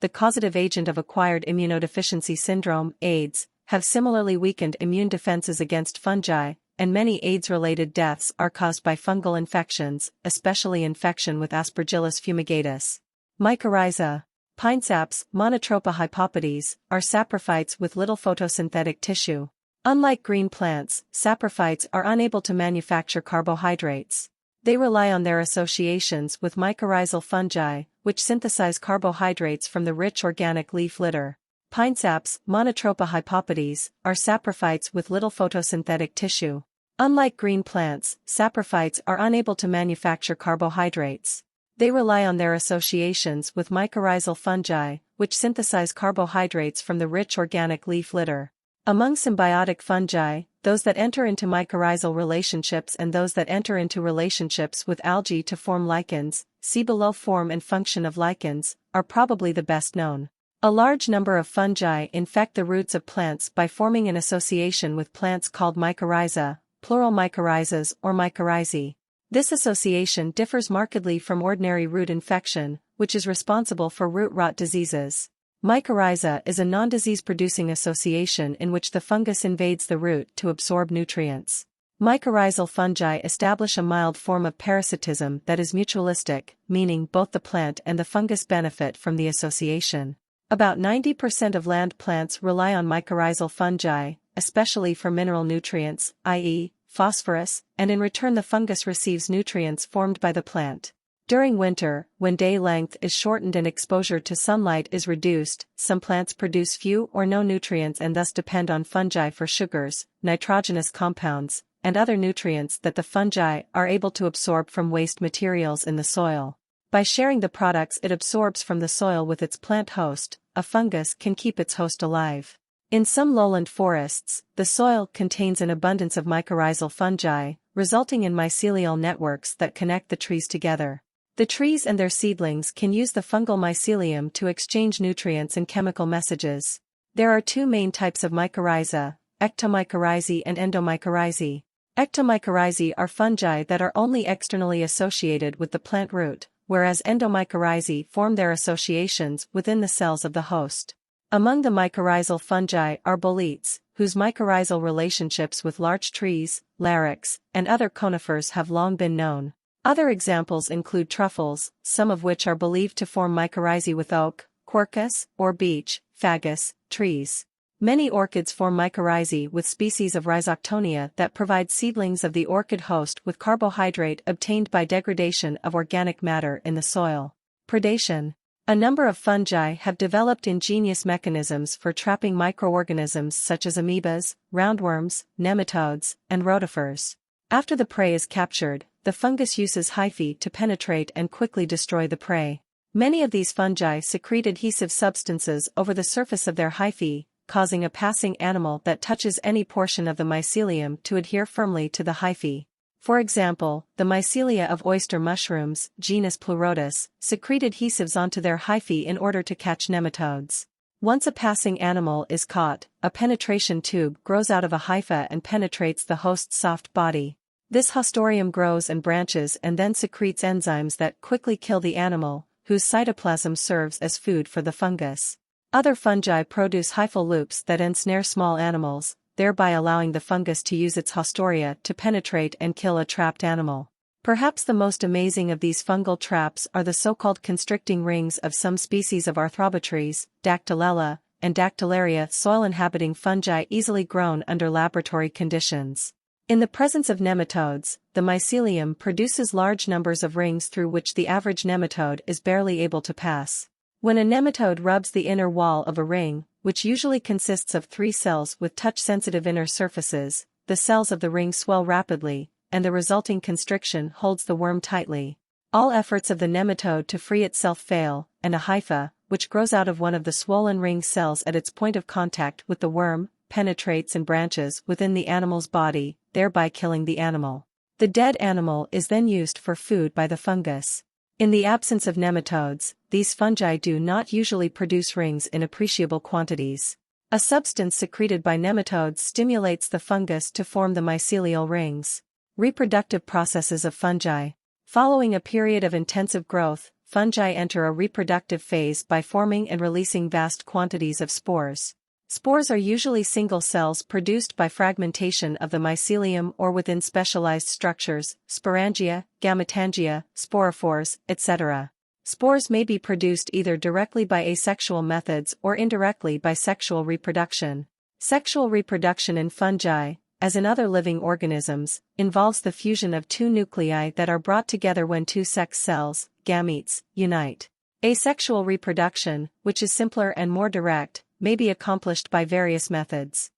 the causative agent of acquired immunodeficiency syndrome, AIDS, have similarly weakened immune defenses against fungi, and many AIDS-related deaths are caused by fungal infections, especially infection with Aspergillus fumigatus. Mycorrhiza. Pine saps, Monotropa hypopodes, are saprophytes with little photosynthetic tissue. Unlike green plants, saprophytes are unable to manufacture carbohydrates. They rely on their associations with mycorrhizal fungi, which synthesize carbohydrates from the rich organic leaf litter. Pine saps, Monotropa hypopodes, are saprophytes with little photosynthetic tissue. Unlike green plants, saprophytes are unable to manufacture carbohydrates. They rely on their associations with mycorrhizal fungi, which synthesize carbohydrates from the rich organic leaf litter. Among symbiotic fungi, those that enter into mycorrhizal relationships and those that enter into relationships with algae to form lichens, see below. Form and function of lichens, are probably the best known. A large number of fungi infect the roots of plants by forming an association with plants called mycorrhiza, plural mycorrhizas or mycorrhizae. This association differs markedly from ordinary root infection, which is responsible for root rot diseases. Mycorrhiza is a non-disease-producing association in which the fungus invades the root to absorb nutrients. Mycorrhizal fungi establish a mild form of parasitism that is mutualistic, meaning both the plant and the fungus benefit from the association. About 90% of land plants rely on mycorrhizal fungi, especially for mineral nutrients, i.e., phosphorus, and in return the fungus receives nutrients formed by the plant. During winter, when day length is shortened and exposure to sunlight is reduced, some plants produce few or no nutrients and thus depend on fungi for sugars, nitrogenous compounds, and other nutrients that the fungi are able to absorb from waste materials in the soil. By sharing the products it absorbs from the soil with its plant host, a fungus can keep its host alive. In some lowland forests, the soil contains an abundance of mycorrhizal fungi, resulting in mycelial networks that connect the trees together. The trees and their seedlings can use the fungal mycelium to exchange nutrients and chemical messages. There are two main types of mycorrhiza, ectomycorrhizae and endomycorrhizae. Ectomycorrhizae are fungi that are only externally associated with the plant root, whereas endomycorrhizae form their associations within the cells of the host. Among the mycorrhizal fungi are boletes, whose mycorrhizal relationships with larch trees, larix, and other conifers have long been known. Other examples include truffles, some of which are believed to form mycorrhizae with oak, quercus, or beech, fagus, trees. Many orchids form mycorrhizae with species of Rhizoctonia that provide seedlings of the orchid host with carbohydrate obtained by degradation of organic matter in the soil. Predation. A number of fungi have developed ingenious mechanisms for trapping microorganisms such as amoebas, roundworms, nematodes, and rotifers. After the prey is captured, the fungus uses hyphae to penetrate and quickly destroy the prey. Many of these fungi secrete adhesive substances over the surface of their hyphae, causing a passing animal that touches any portion of the mycelium to adhere firmly to the hyphae. For example, the mycelia of oyster mushrooms, genus Pleurotus, secrete adhesives onto their hyphae in order to catch nematodes. Once a passing animal is caught, a penetration tube grows out of a hypha and penetrates the host's soft body. This hostorium grows and branches and then secretes enzymes that quickly kill the animal, whose cytoplasm serves as food for the fungus. Other fungi produce hyphal loops that ensnare small animals, thereby allowing the fungus to use its hostoria to penetrate and kill a trapped animal. Perhaps the most amazing of these fungal traps are the so-called constricting rings of some species of Arthrobotres, Dactylella, and Dactylaria, soil-inhabiting fungi easily grown under laboratory conditions. In the presence of nematodes, the mycelium produces large numbers of rings through which the average nematode is barely able to pass. When a nematode rubs the inner wall of a ring, which usually consists of 3 cells with touch-sensitive inner surfaces, the cells of the ring swell rapidly, and the resulting constriction holds the worm tightly. All efforts of the nematode to free itself fail, and a hypha, which grows out of one of the swollen ring cells at its point of contact with the worm, penetrates and branches within the animal's body, thereby killing the animal. The dead animal is then used for food by the fungus. In the absence of nematodes, these fungi do not usually produce rings in appreciable quantities. A substance secreted by nematodes stimulates the fungus to form the mycelial rings. Reproductive processes of fungi. Following a period of intensive growth, fungi enter a reproductive phase by forming and releasing vast quantities of spores. Spores are usually single cells produced by fragmentation of the mycelium or within specialized structures, sporangia, gametangia, sporophores, etc. Spores may be produced either directly by asexual methods or indirectly by sexual reproduction. Sexual reproduction in fungi, as in other living organisms, involves the fusion of 2 nuclei that are brought together when 2 sex cells, gametes, unite. Asexual reproduction, which is simpler and more direct, may be accomplished by various methods.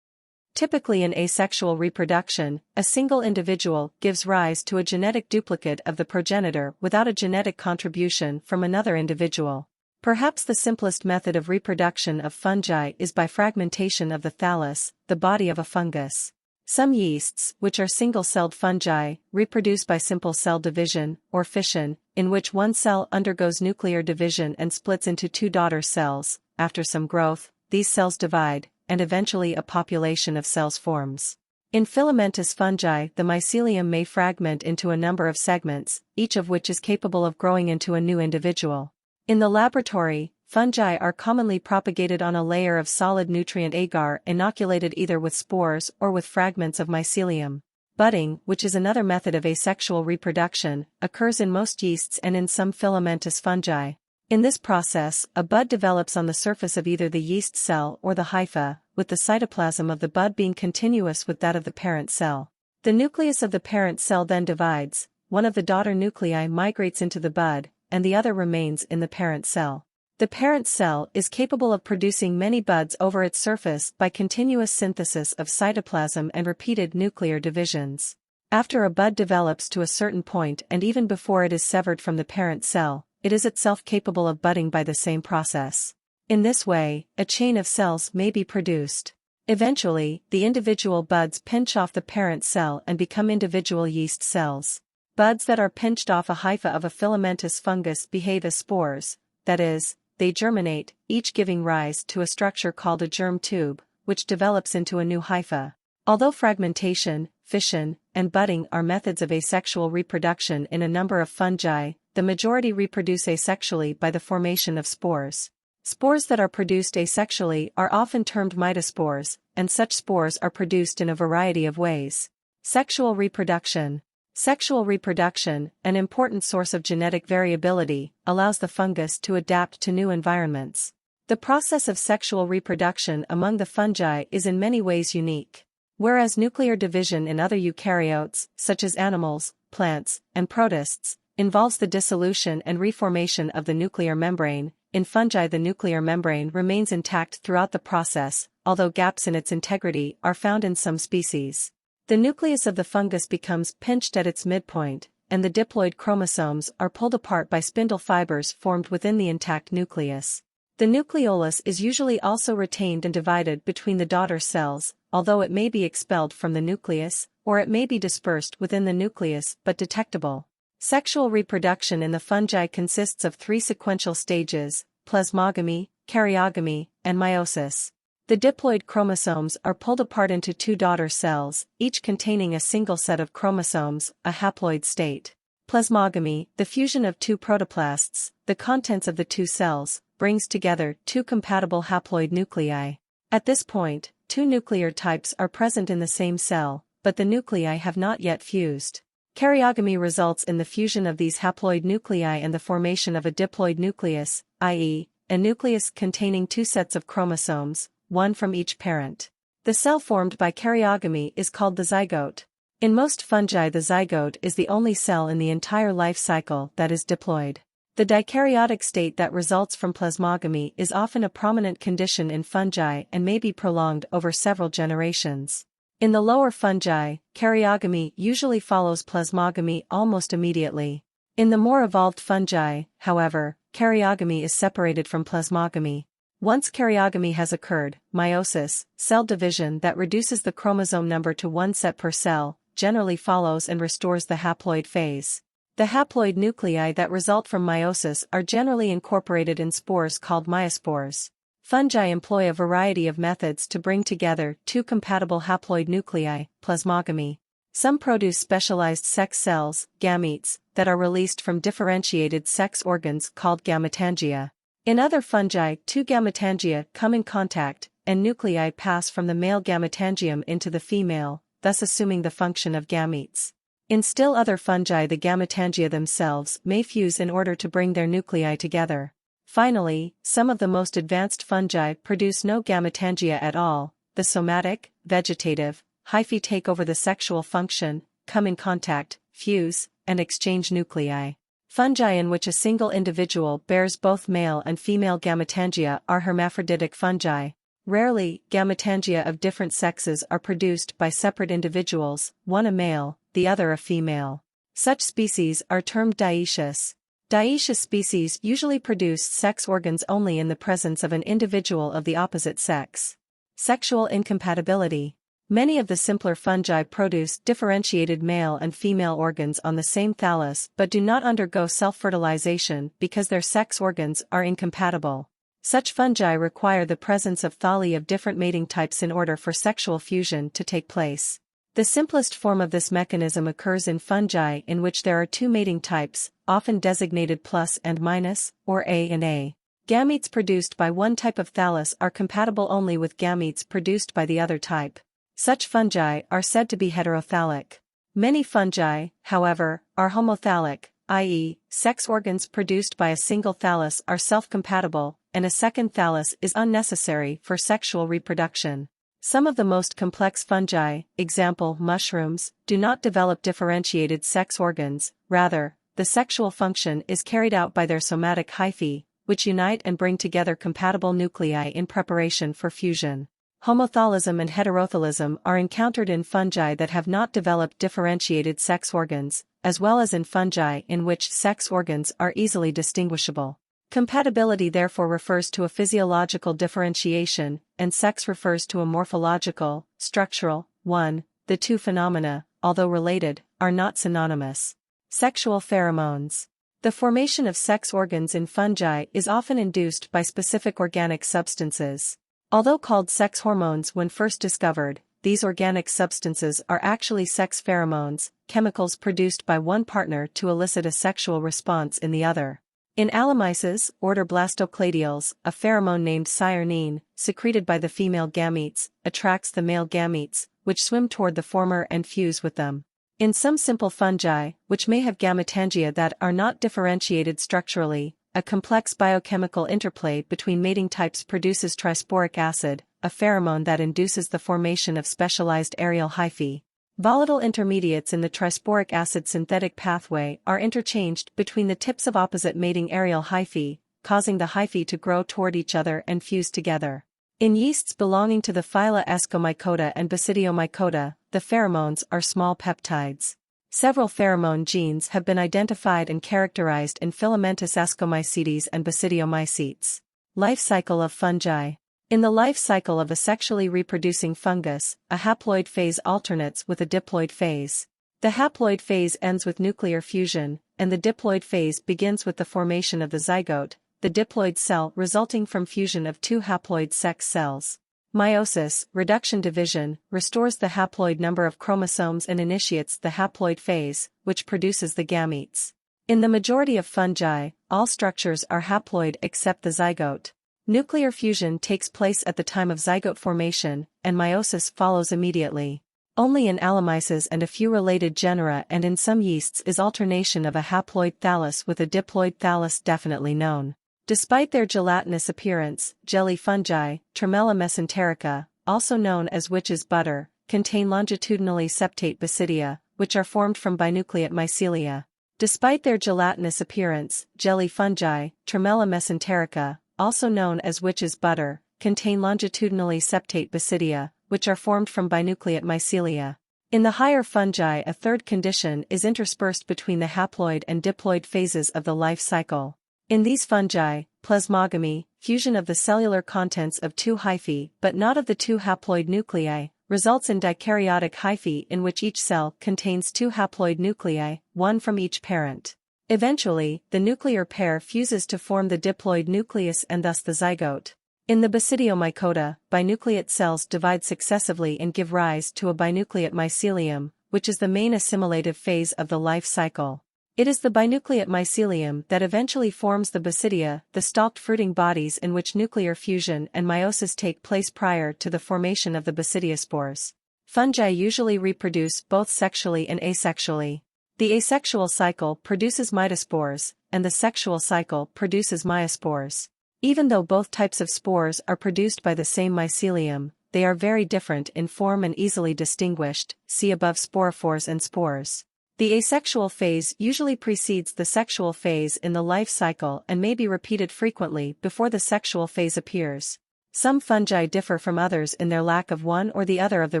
Typically in asexual reproduction, a single individual gives rise to a genetic duplicate of the progenitor without a genetic contribution from another individual. Perhaps the simplest method of reproduction of fungi is by fragmentation of the thallus, the body of a fungus. Some yeasts, which are single-celled fungi, reproduce by simple cell division, or fission, in which one cell undergoes nuclear division and splits into two daughter cells. After some growth, these cells divide, and eventually a population of cells forms. In filamentous fungi, the mycelium may fragment into a number of segments, each of which is capable of growing into a new individual. In the laboratory, fungi are commonly propagated on a layer of solid nutrient agar inoculated either with spores or with fragments of mycelium. Budding, which is another method of asexual reproduction, occurs in most yeasts and in some filamentous fungi. In this process, a bud develops on the surface of either the yeast cell or the hypha, with the cytoplasm of the bud being continuous with that of the parent cell. The nucleus of the parent cell then divides, one of the daughter nuclei migrates into the bud, and the other remains in the parent cell. The parent cell is capable of producing many buds over its surface by continuous synthesis of cytoplasm and repeated nuclear divisions. After a bud develops to a certain point and even before it is severed from the parent cell, it is itself capable of budding by the same process. In this way, a chain of cells may be produced. Eventually, the individual buds pinch off the parent cell and become individual yeast cells. Buds that are pinched off a hypha of a filamentous fungus behave as spores, that is, they germinate, each giving rise to a structure called a germ tube, which develops into a new hypha. Although fragmentation, fission, and budding are methods of asexual reproduction in a number of fungi, the majority reproduce asexually by the formation of spores. Spores that are produced asexually are often termed mitospores, and such spores are produced in a variety of ways. Sexual reproduction. Sexual reproduction, an important source of genetic variability, allows the fungus to adapt to new environments. The process of sexual reproduction among the fungi is in many ways unique. Whereas nuclear division in other eukaryotes, such as animals, plants, and protists, involves the dissolution and reformation of the nuclear membrane, in fungi the nuclear membrane remains intact throughout the process, although gaps in its integrity are found in some species. The nucleus of the fungus becomes pinched at its midpoint, and the diploid chromosomes are pulled apart by spindle fibers formed within the intact nucleus. The nucleolus is usually also retained and divided between the daughter cells, although it may be expelled from the nucleus, or it may be dispersed within the nucleus but detectable. Sexual reproduction in the fungi consists of three sequential stages: plasmogamy, karyogamy, and meiosis. The diploid chromosomes are pulled apart into two daughter cells, each containing a single set of chromosomes, a haploid state. Plasmogamy, the fusion of two protoplasts, the contents of the two cells, brings together two compatible haploid nuclei. At this point, two nuclear types are present in the same cell, but the nuclei have not yet fused. Karyogamy results in the fusion of these haploid nuclei and the formation of a diploid nucleus, i.e., a nucleus containing two sets of chromosomes, one from each parent. The cell formed by karyogamy is called the zygote. In most fungi, the zygote is the only cell in the entire life cycle that is diploid. The dikaryotic state that results from plasmogamy is often a prominent condition in fungi and may be prolonged over several generations. In the lower fungi, karyogamy usually follows plasmogamy almost immediately. In the more evolved fungi, however, karyogamy is separated from plasmogamy. Once karyogamy has occurred, meiosis, cell division that reduces the chromosome number to one set per cell, generally follows and restores the haploid phase. The haploid nuclei that result from meiosis are generally incorporated in spores called meiospores. Fungi employ a variety of methods to bring together two compatible haploid nuclei, plasmogamy. Some produce specialized sex cells, gametes, that are released from differentiated sex organs called gametangia. In other fungi, two gametangia come in contact, and nuclei pass from the male gametangium into the female, thus assuming the function of gametes. In still other fungi, the gametangia themselves may fuse in order to bring their nuclei together. Finally, some of the most advanced fungi produce no gametangia at all. The somatic, vegetative, hyphae take over the sexual function, come in contact, fuse, and exchange nuclei. Fungi in which a single individual bears both male and female gametangia are hermaphroditic fungi. Rarely, gametangia of different sexes are produced by separate individuals, one a male, the other a female. Such species are termed dioecious. Dioecious species usually produce sex organs only in the presence of an individual of the opposite sex. Sexual incompatibility. Many of the simpler fungi produce differentiated male and female organs on the same thallus but do not undergo self-fertilization because their sex organs are incompatible. Such fungi require the presence of thalli of different mating types in order for sexual fusion to take place. The simplest form of this mechanism occurs in fungi in which there are two mating types, often designated plus and minus, or A and A. Gametes produced by one type of thallus are compatible only with gametes produced by the other type. Such fungi are said to be heterothallic. Many fungi, however, are homothallic, i.e., sex organs produced by a single thallus are self-compatible, and a second thallus is unnecessary for sexual reproduction. Some of the most complex fungi, example mushrooms, do not develop differentiated sex organs, rather, the sexual function is carried out by their somatic hyphae, which unite and bring together compatible nuclei in preparation for fusion. Homothallism and heterothallism are encountered in fungi that have not developed differentiated sex organs, as well as in fungi in which sex organs are easily distinguishable. Compatibility therefore refers to a physiological differentiation, and sex refers to a morphological, structural, one. The two phenomena, although related, are not synonymous. Sexual pheromones. The formation of sex organs in fungi is often induced by specific organic substances. Although called sex hormones when first discovered, these organic substances are actually sex pheromones, chemicals produced by one partner to elicit a sexual response in the other. In Alomyces, order Blastocladiales, a pheromone named cyanine, secreted by the female gametes, attracts the male gametes, which swim toward the former and fuse with them. In some simple fungi, which may have gametangia that are not differentiated structurally, a complex biochemical interplay between mating types produces trisporic acid, a pheromone that induces the formation of specialized aerial hyphae. Volatile intermediates in the trisporic acid synthetic pathway are interchanged between the tips of opposite mating aerial hyphae, causing the hyphae to grow toward each other and fuse together. In yeasts belonging to the phyla Ascomycota and Basidiomycota, the pheromones are small peptides. Several pheromone genes have been identified and characterized in filamentous Ascomycetes and Basidiomycetes. Life cycle of fungi. In the life cycle of a sexually reproducing fungus, a haploid phase alternates with a diploid phase. The haploid phase ends with nuclear fusion, and the diploid phase begins with the formation of the zygote, the diploid cell resulting from fusion of two haploid sex cells. Meiosis, reduction division, restores the haploid number of chromosomes and initiates the haploid phase, which produces the gametes. In the majority of fungi, all structures are haploid except the zygote. Nuclear fusion takes place at the time of zygote formation, and meiosis follows immediately. Only in Alomyces and a few related genera and in some yeasts is alternation of a haploid thallus with a diploid thallus definitely known. Despite their gelatinous appearance, jelly fungi, Tremella mesenterica, also known as witch's butter, contain longitudinally septate basidia, which are formed from binucleate mycelia. Despite their gelatinous appearance, jelly fungi, Tremella mesenterica, also known as witch's butter, contain longitudinally septate basidia, which are formed from binucleate mycelia. In the higher fungi, a third condition is interspersed between the haploid and diploid phases of the life cycle. In these fungi, plasmogamy, fusion of the cellular contents of two hyphae but not of the two haploid nuclei, results in dikaryotic hyphae in which each cell contains two haploid nuclei, one from each parent. Eventually, the nuclear pair fuses to form the diploid nucleus and thus the zygote. In the Basidiomycota, binucleate cells divide successively and give rise to a binucleate mycelium, which is the main assimilative phase of the life cycle. It is the binucleate mycelium that eventually forms the basidia, the stalked fruiting bodies in which nuclear fusion and meiosis take place prior to the formation of the basidiospores. Fungi usually reproduce both sexually and asexually. The asexual cycle produces mitospores, and the sexual cycle produces myospores. Even though both types of spores are produced by the same mycelium, they are very different in form and easily distinguished, see above sporophores and spores. The asexual phase usually precedes the sexual phase in the life cycle and may be repeated frequently before the sexual phase appears. Some fungi differ from others in their lack of one or the other of the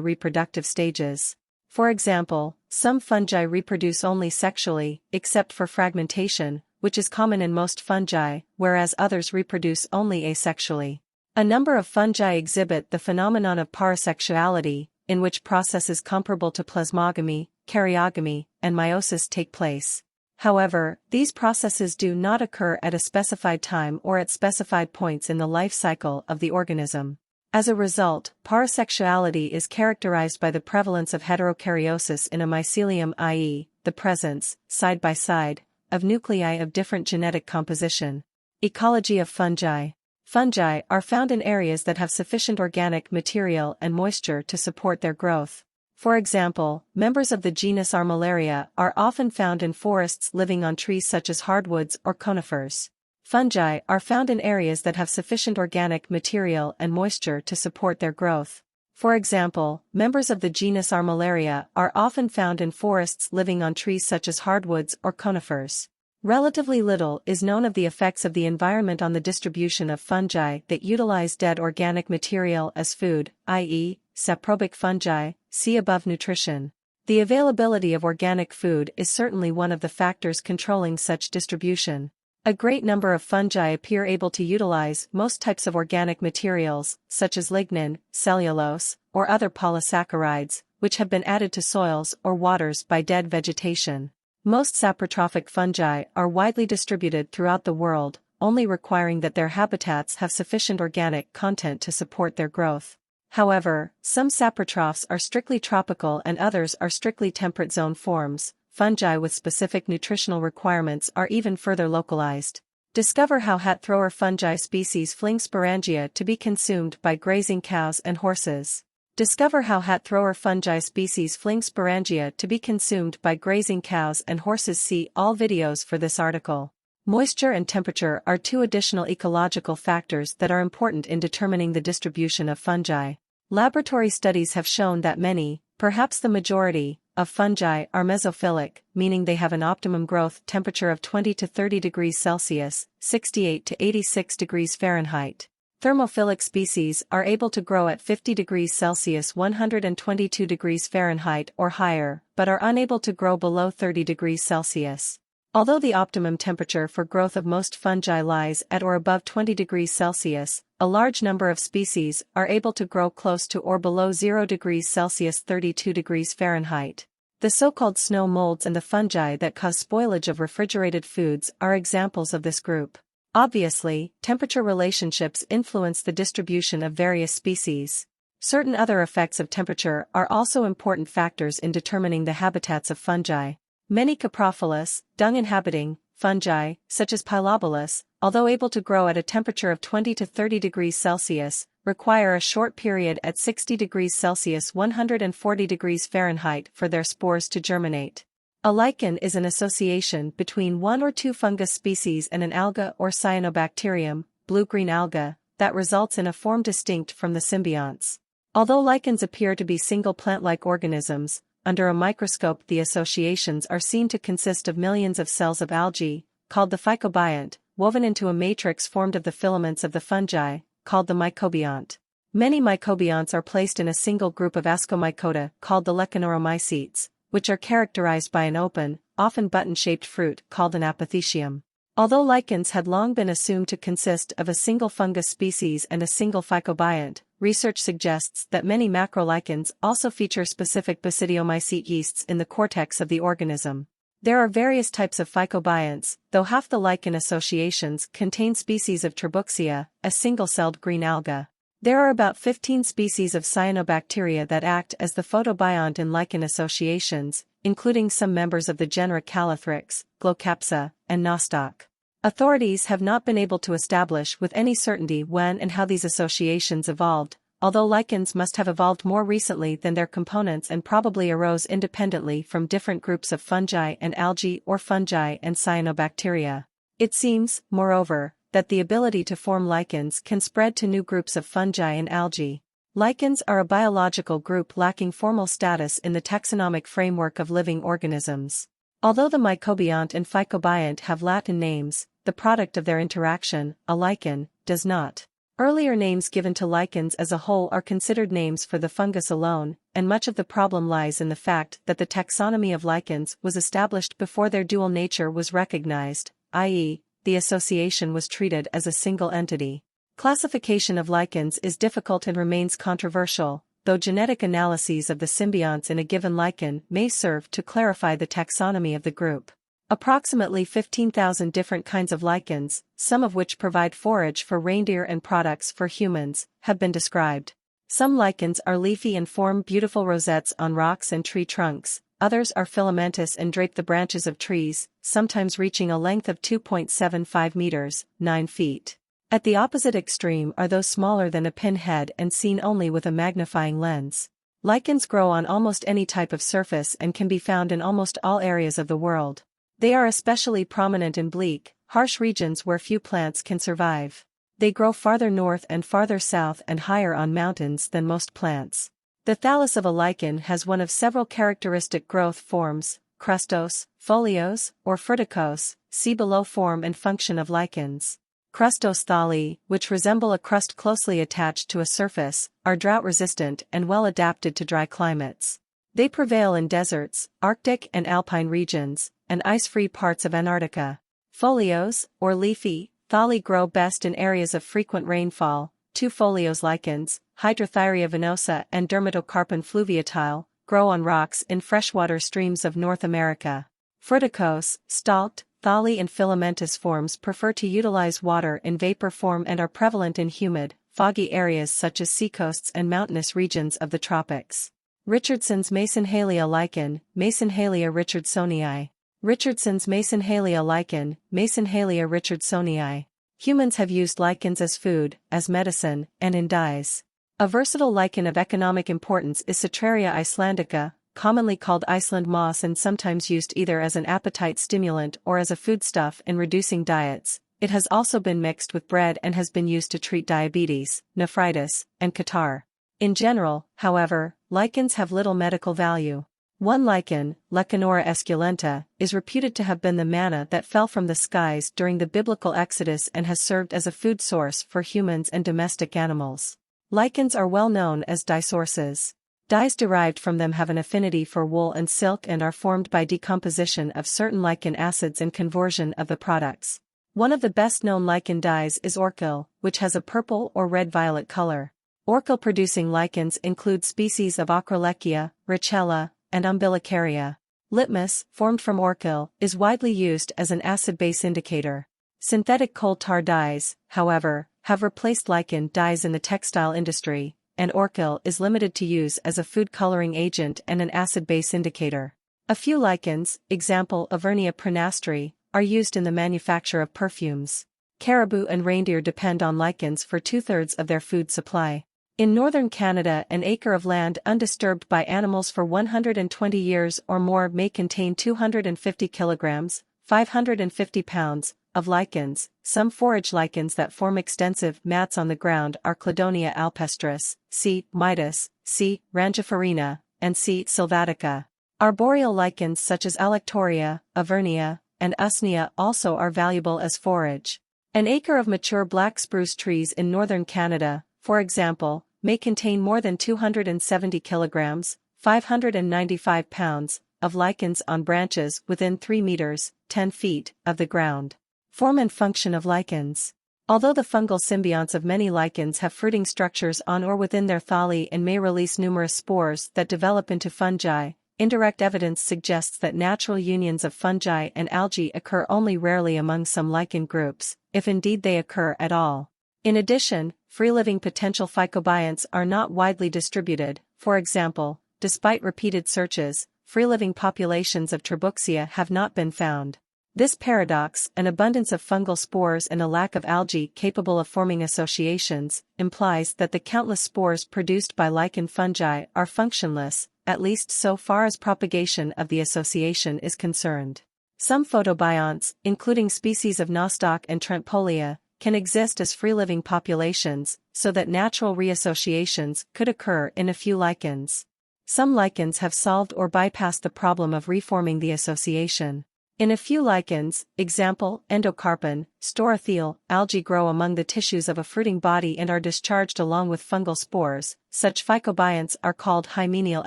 reproductive stages. For example, some fungi reproduce only sexually, except for fragmentation, which is common in most fungi, whereas others reproduce only asexually. A number of fungi exhibit the phenomenon of parasexuality, in which processes comparable to plasmogamy, karyogamy, and meiosis take place. However, these processes do not occur at a specified time or at specified points in the life cycle of the organism. As a result, parasexuality is characterized by the prevalence of heterokaryosis in a mycelium, i.e., the presence, side by side, of nuclei of different genetic composition. Ecology of fungi. Fungi are found in areas that have sufficient organic material and moisture to support their growth. For example, members of the genus Armillaria are often found in forests living on trees such as hardwoods or conifers. Fungi are found in areas that have sufficient organic material and moisture to support their growth. For example, members of the genus Armillaria are often found in forests living on trees such as hardwoods or conifers. Relatively little is known of the effects of the environment on the distribution of fungi that utilize dead organic material as food, i.e., saprobic fungi, see above nutrition. The availability of organic food is certainly one of the factors controlling such distribution. A great number of fungi appear able to utilize most types of organic materials, such as lignin, cellulose, or other polysaccharides, which have been added to soils or waters by dead vegetation. Most saprotrophic fungi are widely distributed throughout the world, only requiring that their habitats have sufficient organic content to support their growth. However, some saprotrophs are strictly tropical and others are strictly temperate zone forms. Fungi with specific nutritional requirements are even further localized. Discover how hat thrower fungi species fling sporangia to be consumed by grazing cows and horses. Discover how hat thrower fungi species fling sporangia to be consumed by grazing cows and horses. See all videos for this article. Moisture and temperature are two additional ecological factors that are important in determining the distribution of fungi. Laboratory studies have shown that many, perhaps the majority, of fungi are mesophilic, meaning they have an optimum growth temperature of 20 to 30 degrees Celsius, 68 to 86 degrees Fahrenheit. Thermophilic species are able to grow at 50 degrees Celsius, 122 degrees Fahrenheit or higher, but are unable to grow below 30 degrees Celsius. Although the optimum temperature for growth of most fungi lies at or above 20 degrees Celsius, a large number of species are able to grow close to or below 0 degrees Celsius, 32 degrees Fahrenheit. The so-called snow molds and the fungi that cause spoilage of refrigerated foods are examples of this group. Obviously, temperature relationships influence the distribution of various species. Certain other effects of temperature are also important factors in determining the habitats of fungi. Many coprophilous, dung-inhabiting, fungi, such as Pilobolus, although able to grow at a temperature of 20 to 30 degrees Celsius, require a short period at 60 degrees Celsius, 140 degrees Fahrenheit for their spores to germinate. A lichen is an association between one or two fungus species and an alga or cyanobacterium, blue-green alga, that results in a form distinct from the symbionts. Although lichens appear to be single plant-like organisms, under a microscope the associations are seen to consist of millions of cells of algae, called the phycobiont, woven into a matrix formed of the filaments of the fungi, called the mycobiont. Many mycobionts are placed in a single group of ascomycota called the lecanoromycetes, which are characterized by an open, often button-shaped fruit called an apothecium. Although lichens had long been assumed to consist of a single fungus species and a single phycobiont, research suggests that many macrolichens also feature specific basidiomycete yeasts in the cortex of the organism. There are various types of phycobionts, though half the lichen associations contain species of Trabuxia, a single-celled green alga. There are about 15 species of cyanobacteria that act as the photobiont in lichen associations, including some members of the genera Calothrix, Glocapsa, and Nostoc. Authorities have not been able to establish with any certainty when and how these associations evolved, although lichens must have evolved more recently than their components and probably arose independently from different groups of fungi and algae or fungi and cyanobacteria. It seems, moreover, that the ability to form lichens can spread to new groups of fungi and algae. Lichens are a biological group lacking formal status in the taxonomic framework of living organisms. Although the mycobiont and phycobiont have Latin names, the product of their interaction, a lichen, does not. Earlier names given to lichens as a whole are considered names for the fungus alone, and much of the problem lies in the fact that the taxonomy of lichens was established before their dual nature was recognized, i.e., the association was treated as a single entity. Classification of lichens is difficult and remains controversial, though genetic analyses of the symbionts in a given lichen may serve to clarify the taxonomy of the group. Approximately 15,000 different kinds of lichens, some of which provide forage for reindeer and products for humans, have been described. Some lichens are leafy and form beautiful rosettes on rocks and tree trunks, others are filamentous and drape the branches of trees, sometimes reaching a length of 2.75 meters, 9 feet. At the opposite extreme are those smaller than a pinhead and seen only with a magnifying lens. Lichens grow on almost any type of surface and can be found in almost all areas of the world. They are especially prominent in bleak, harsh regions where few plants can survive. They grow farther north and farther south and higher on mountains than most plants. The thallus of a lichen has one of several characteristic growth forms: crustose, foliose, or fruticose. See below form and function of lichens. Crustose thalli, which resemble a crust closely attached to a surface, are drought-resistant and well adapted to dry climates. They prevail in deserts, Arctic and alpine regions, and ice-free parts of Antarctica. Foliose, or leafy, thalli grow best in areas of frequent rainfall. Two foliose lichens, Hydrothyrea venosa and Dermatocarpon fluviatile, grow on rocks in freshwater streams of North America. Fruticose, stalked, thalli and filamentous forms prefer to utilize water in vapor form and are prevalent in humid, foggy areas such as seacoasts and mountainous regions of the tropics. Richardson's Masonhalia lichen, Masonhalia richardsonii. Richardson's Masonhalia lichen, Masonhalia richardsonii. Humans have used lichens as food, as medicine, and in dyes. A versatile lichen of economic importance is Cetraria icelandica, commonly called Iceland moss and sometimes used either as an appetite stimulant or as a foodstuff in reducing diets. It has also been mixed with bread and has been used to treat diabetes, nephritis, and catarrh. In general, however, lichens have little medical value. One lichen, Lecanora esculenta, is reputed to have been the manna that fell from the skies during the biblical Exodus and has served as a food source for humans and domestic animals. Lichens are well known as dye sources. Dyes derived from them have an affinity for wool and silk and are formed by decomposition of certain lichen acids and conversion of the products. One of the best-known lichen dyes is orchil, which has a purple or red-violet color. Orchil-producing lichens include species of Acrolechia, Richella, and Umbilicaria. Litmus, formed from orchil, is widely used as an acid-base indicator. Synthetic coal tar dyes, however, have replaced lichen dyes in the textile industry, and orchil is limited to use as a food coloring agent and an acid-base indicator. A few lichens, example Avernia prenastri, are used in the manufacture of perfumes. Caribou and reindeer depend on lichens for 2/3 of their food supply. In northern Canada, an acre of land undisturbed by animals for 120 years or more may contain 250 kilograms, 550 pounds, of lichens. Some forage lichens that form extensive mats on the ground are Cladonia alpestris, C. mitis, C. rangiferina, and C. sylvatica. Arboreal lichens such as Alectoria, Avernia, and Usnea also are valuable as forage. An acre of mature black spruce trees in northern Canada, for example, may contain more than 270 kilograms, 595 pounds, of lichens on branches within 3 meters, 10 feet, of the ground. Form and function of lichens. Although the fungal symbionts of many lichens have fruiting structures on or within their thalli and may release numerous spores that develop into fungi, indirect evidence suggests that natural unions of fungi and algae occur only rarely among some lichen groups, if indeed they occur at all. In addition, free-living potential phycobionts are not widely distributed. For example, despite repeated searches, free-living populations of Trabuxia have not been found. This paradox, an abundance of fungal spores and a lack of algae capable of forming associations, implies that the countless spores produced by lichen fungi are functionless, at least so far as propagation of the association is concerned. Some photobionts, including species of nostoc and Trentpolia, can exist as free-living populations, so that natural reassociations could occur in a few lichens. Some lichens have solved or bypassed the problem of reforming the association. In a few lichens, example, endocarpon, staurothele, algae grow among the tissues of a fruiting body and are discharged along with fungal spores. Such phycobionts are called hymeneal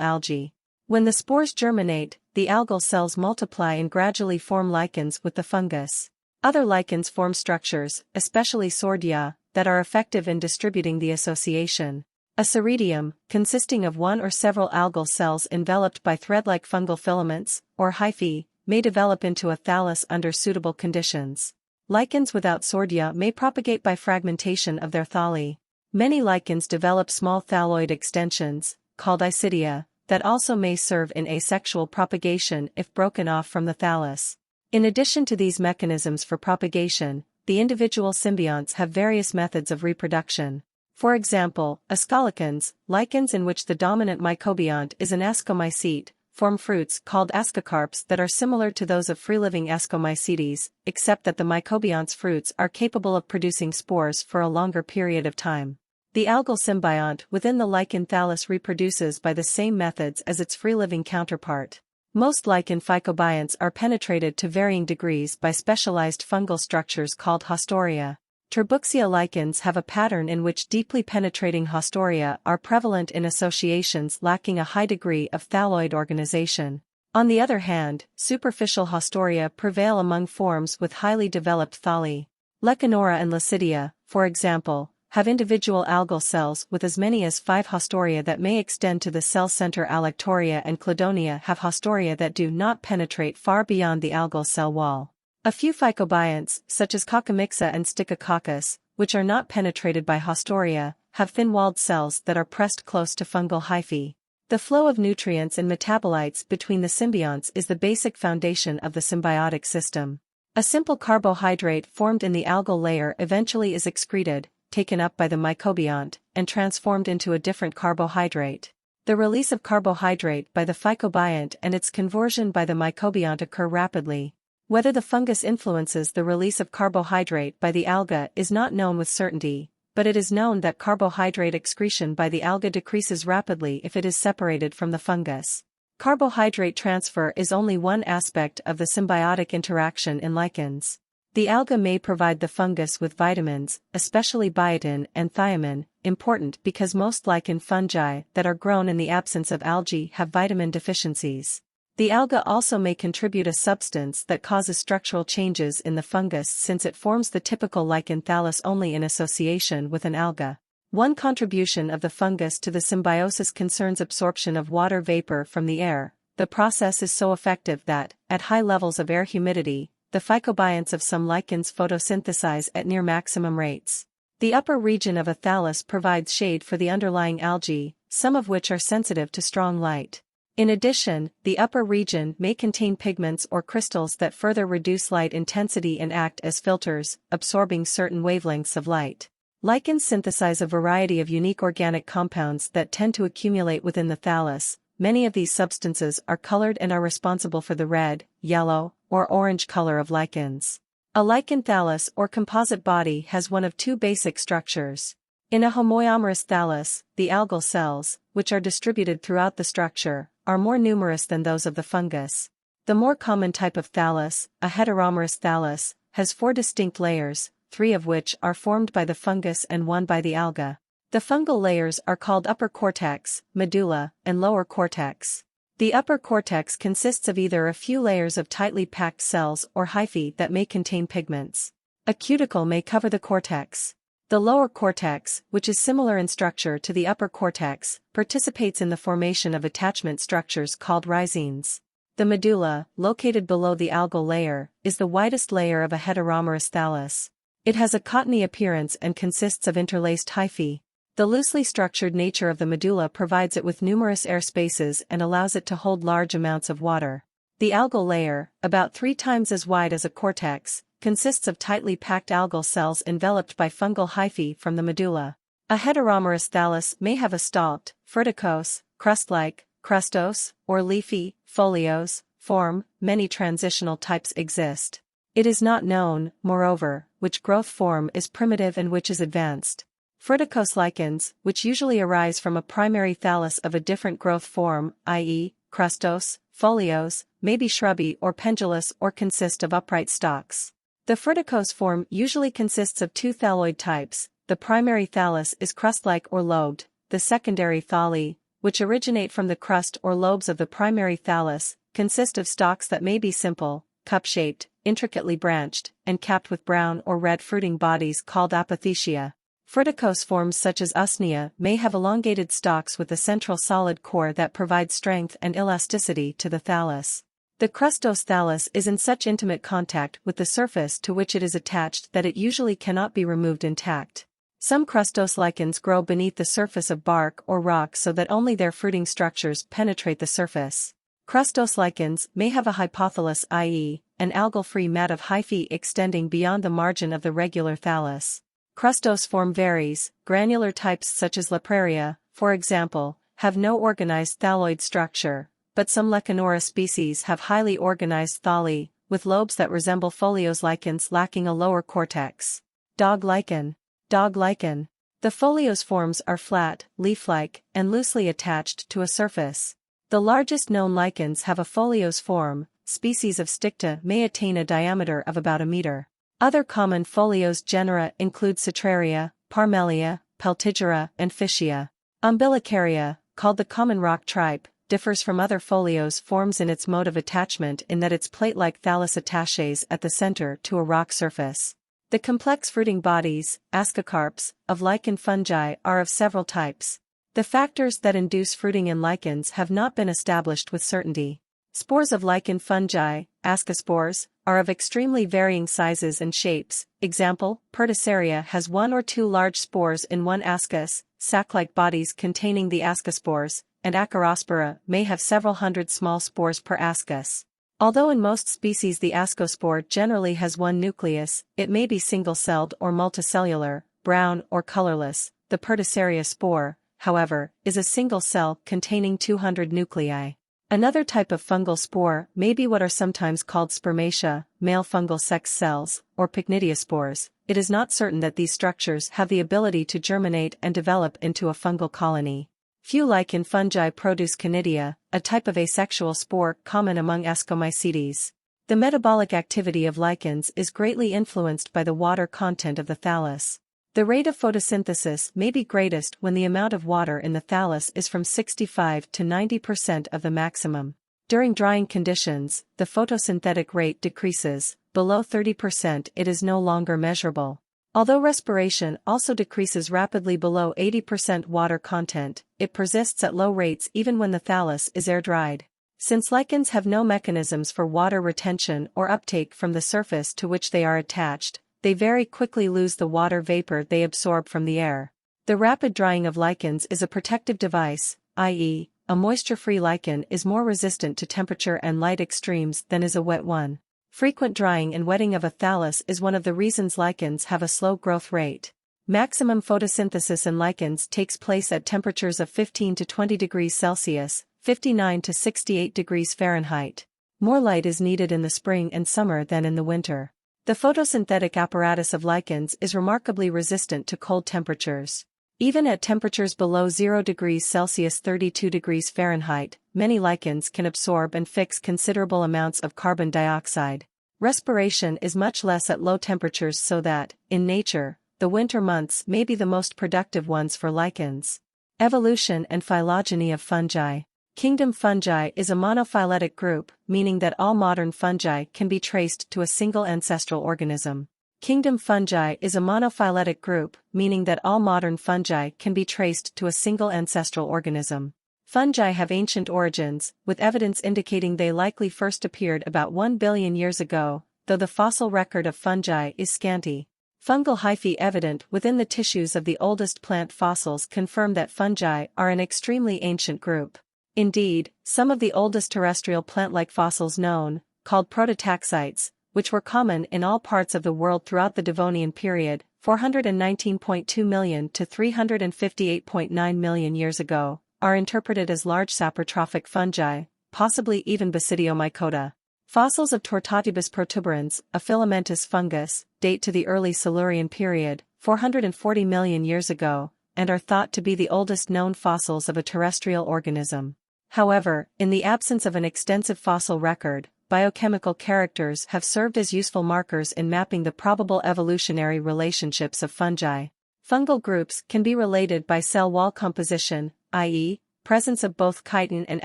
algae. When the spores germinate, the algal cells multiply and gradually form lichens with the fungus. Other lichens form structures, especially Sordia, that are effective in distributing the association. A ceridium, consisting of one or several algal cells enveloped by thread-like fungal filaments, or hyphae, may develop into a thallus under suitable conditions. Lichens without sordia may propagate by fragmentation of their thalli. Many lichens develop small thalloid extensions, called isidia, that also may serve in asexual propagation if broken off from the thallus. In addition to these mechanisms for propagation, the individual symbionts have various methods of reproduction. For example, ascolicans, lichens in which the dominant mycobiont is an ascomycete, form fruits called ascocarps that are similar to those of free-living ascomycetes, except that the mycobiont's fruits are capable of producing spores for a longer period of time. The algal symbiont within the lichen thallus reproduces by the same methods as its free-living counterpart. Most lichen phycobionts are penetrated to varying degrees by specialized fungal structures called haustoria. Terbuxia lichens have a pattern in which deeply penetrating haustoria are prevalent in associations lacking a high degree of thalloid organization. On the other hand, superficial haustoria prevail among forms with highly developed thalli. Lecanora and Licidia, for example, have individual algal cells with as many as 5 haustoria that may extend to the cell center. Alectoria and Cladonia have haustoria that do not penetrate far beyond the algal cell wall. A few phycobionts, such as Coccomixa and Stichococcus, which are not penetrated by haustoria, have thin-walled cells that are pressed close to fungal hyphae. The flow of nutrients and metabolites between the symbionts is the basic foundation of the symbiotic system. A simple carbohydrate formed in the algal layer eventually is excreted, taken up by the mycobiont, and transformed into a different carbohydrate. The release of carbohydrate by the phycobiont and its conversion by the mycobiont occur rapidly. Whether the fungus influences the release of carbohydrate by the alga is not known with certainty, but it is known that carbohydrate excretion by the alga decreases rapidly if it is separated from the fungus. Carbohydrate transfer is only one aspect of the symbiotic interaction in lichens. The alga may provide the fungus with vitamins, especially biotin and thiamine, important because most lichen fungi that are grown in the absence of algae have vitamin deficiencies. The alga also may contribute a substance that causes structural changes in the fungus since it forms the typical lichen thallus only in association with an alga. One contribution of the fungus to the symbiosis concerns absorption of water vapor from the air. The process is so effective that, at high levels of air humidity, the phycobionts of some lichens photosynthesize at near maximum rates. The upper region of a thallus provides shade for the underlying algae, some of which are sensitive to strong light. In addition, the upper region may contain pigments or crystals that further reduce light intensity and act as filters, absorbing certain wavelengths of light. Lichens synthesize a variety of unique organic compounds that tend to accumulate within the thallus. Many of these substances are colored and are responsible for the red, yellow, or orange color of lichens. A lichen thallus or composite body has one of two basic structures. In a homoiomorous thallus, the algal cells, which are distributed throughout the structure, are more numerous than those of the fungus. The more common type of thallus, a heteromorous thallus, has 4 distinct layers, 3 of which are formed by the fungus and 1 by the alga. The fungal layers are called upper cortex, medulla, and lower cortex. The upper cortex consists of either a few layers of tightly packed cells or hyphae that may contain pigments. A cuticle may cover the cortex. The lower cortex, which is similar in structure to the upper cortex, participates in the formation of attachment structures called rhizines. The medulla, located below the algal layer, is the widest layer of a heteromorous thallus. It has a cottony appearance and consists of interlaced hyphae. The loosely structured nature of the medulla provides it with numerous air spaces and allows it to hold large amounts of water. The algal layer, about 3 times as wide as a cortex, consists of tightly packed algal cells enveloped by fungal hyphae from the medulla. A heteromorous thallus may have a stalked, fruticose, crust-like, crustose, or leafy, foliose, form. Many transitional types exist. It is not known, moreover, which growth form is primitive and which is advanced. Fruticose lichens, which usually arise from a primary thallus of a different growth form, i.e., crustose, foliose, may be shrubby or pendulous or consist of upright stalks. The fruticose form usually consists of 2 thalloid types. The primary thallus is crust-like or lobed. The secondary thalli, which originate from the crust or lobes of the primary thallus, consist of stalks that may be simple, cup-shaped, intricately branched, and capped with brown or red fruiting bodies called apothecia. Fructose forms such as Usnea may have elongated stalks with a central solid core that provides strength and elasticity to the thallus. The crustose thallus is in such intimate contact with the surface to which it is attached that it usually cannot be removed intact. Some crustose lichens grow beneath the surface of bark or rock so that only their fruiting structures penetrate the surface. Crustose lichens may have a hypothallus, i.e., an algal-free mat of hyphae extending beyond the margin of the regular thallus. Crustose form varies. Granular types such as Lepraria, for example, have no organized thalloid structure, but some Lecanora species have highly organized thalli, with lobes that resemble foliose lichens lacking a lower cortex. Dog lichen. Dog lichen. The foliose forms are flat, leaf-like, and loosely attached to a surface. The largest known lichens have a foliose form. Species of Sticta may attain a diameter of about a meter. Other common foliose genera include Citraria, Parmelia, Peltigera, and Fischia. Umbilicaria, called the common rock tripe, differs from other foliose forms in its mode of attachment in that its plate-like thallus attaches at the center to a rock surface. The complex fruiting bodies, ascocarps, of lichen fungi are of several types. The factors that induce fruiting in lichens have not been established with certainty. Spores of lichen fungi, ascospores, are of extremely varying sizes and shapes. Example, Pertusaria has 1 or 2 large spores in one ascus, sac-like bodies containing the ascospores, and Acarospora may have several hundred small spores per ascus. Although in most species the ascospore generally has one nucleus, it may be single-celled or multicellular, brown or colorless. The Pertusaria spore, however, is a single cell containing 200 nuclei. Another type of fungal spore may be what are sometimes called spermatia, male fungal sex cells, or pycnidiospores. It is not certain that these structures have the ability to germinate and develop into a fungal colony. Few lichen fungi produce conidia, a type of asexual spore common among Ascomycetes. The metabolic activity of lichens is greatly influenced by the water content of the thallus. The rate of photosynthesis may be greatest when the amount of water in the thallus is from 65 to 90% of the maximum. During drying conditions, the photosynthetic rate decreases. Below 30% it is no longer measurable. Although respiration also decreases rapidly below 80% water content, it persists at low rates even when the thallus is air-dried. Since lichens have no mechanisms for water retention or uptake from the surface to which they are attached, they very quickly lose the water vapor they absorb from the air. The rapid drying of lichens is a protective device, i.e., a moisture-free lichen is more resistant to temperature and light extremes than is a wet one. Frequent drying and wetting of a thallus is one of the reasons lichens have a slow growth rate. Maximum photosynthesis in lichens takes place at temperatures of 15 to 20 degrees Celsius, 59 to 68 degrees Fahrenheit. More light is needed in the spring and summer than in the winter. The photosynthetic apparatus of lichens is remarkably resistant to cold temperatures. Even at temperatures below 0 degrees Celsius 32 degrees Fahrenheit, many lichens can absorb and fix considerable amounts of carbon dioxide. Respiration is much less at low temperatures so that, in nature, the winter months may be the most productive ones for lichens. Evolution and phylogeny of fungi. Kingdom fungi is a monophyletic group, meaning that all modern fungi can be traced to a single ancestral organism. Kingdom fungi is a monophyletic group, meaning that all modern fungi can be traced to a single ancestral organism. Fungi have ancient origins, with evidence indicating they likely first appeared about 1 billion years ago, though the fossil record of fungi is scanty. Fungal hyphae evident within the tissues of the oldest plant fossils confirm that fungi are an extremely ancient group. Indeed, some of the oldest terrestrial plant-like fossils known, called prototaxites, which were common in all parts of the world throughout the Devonian period, 419.2 million to 358.9 million years ago, are interpreted as large saprotrophic fungi, possibly even Basidiomycota. Fossils of Tortatibus protuberans, a filamentous fungus, date to the early Silurian period, 440 million years ago, and are thought to be the oldest known fossils of a terrestrial organism. However, in the absence of an extensive fossil record, biochemical characters have served as useful markers in mapping the probable evolutionary relationships of fungi. Fungal groups can be related by cell wall composition, i.e., presence of both chitin and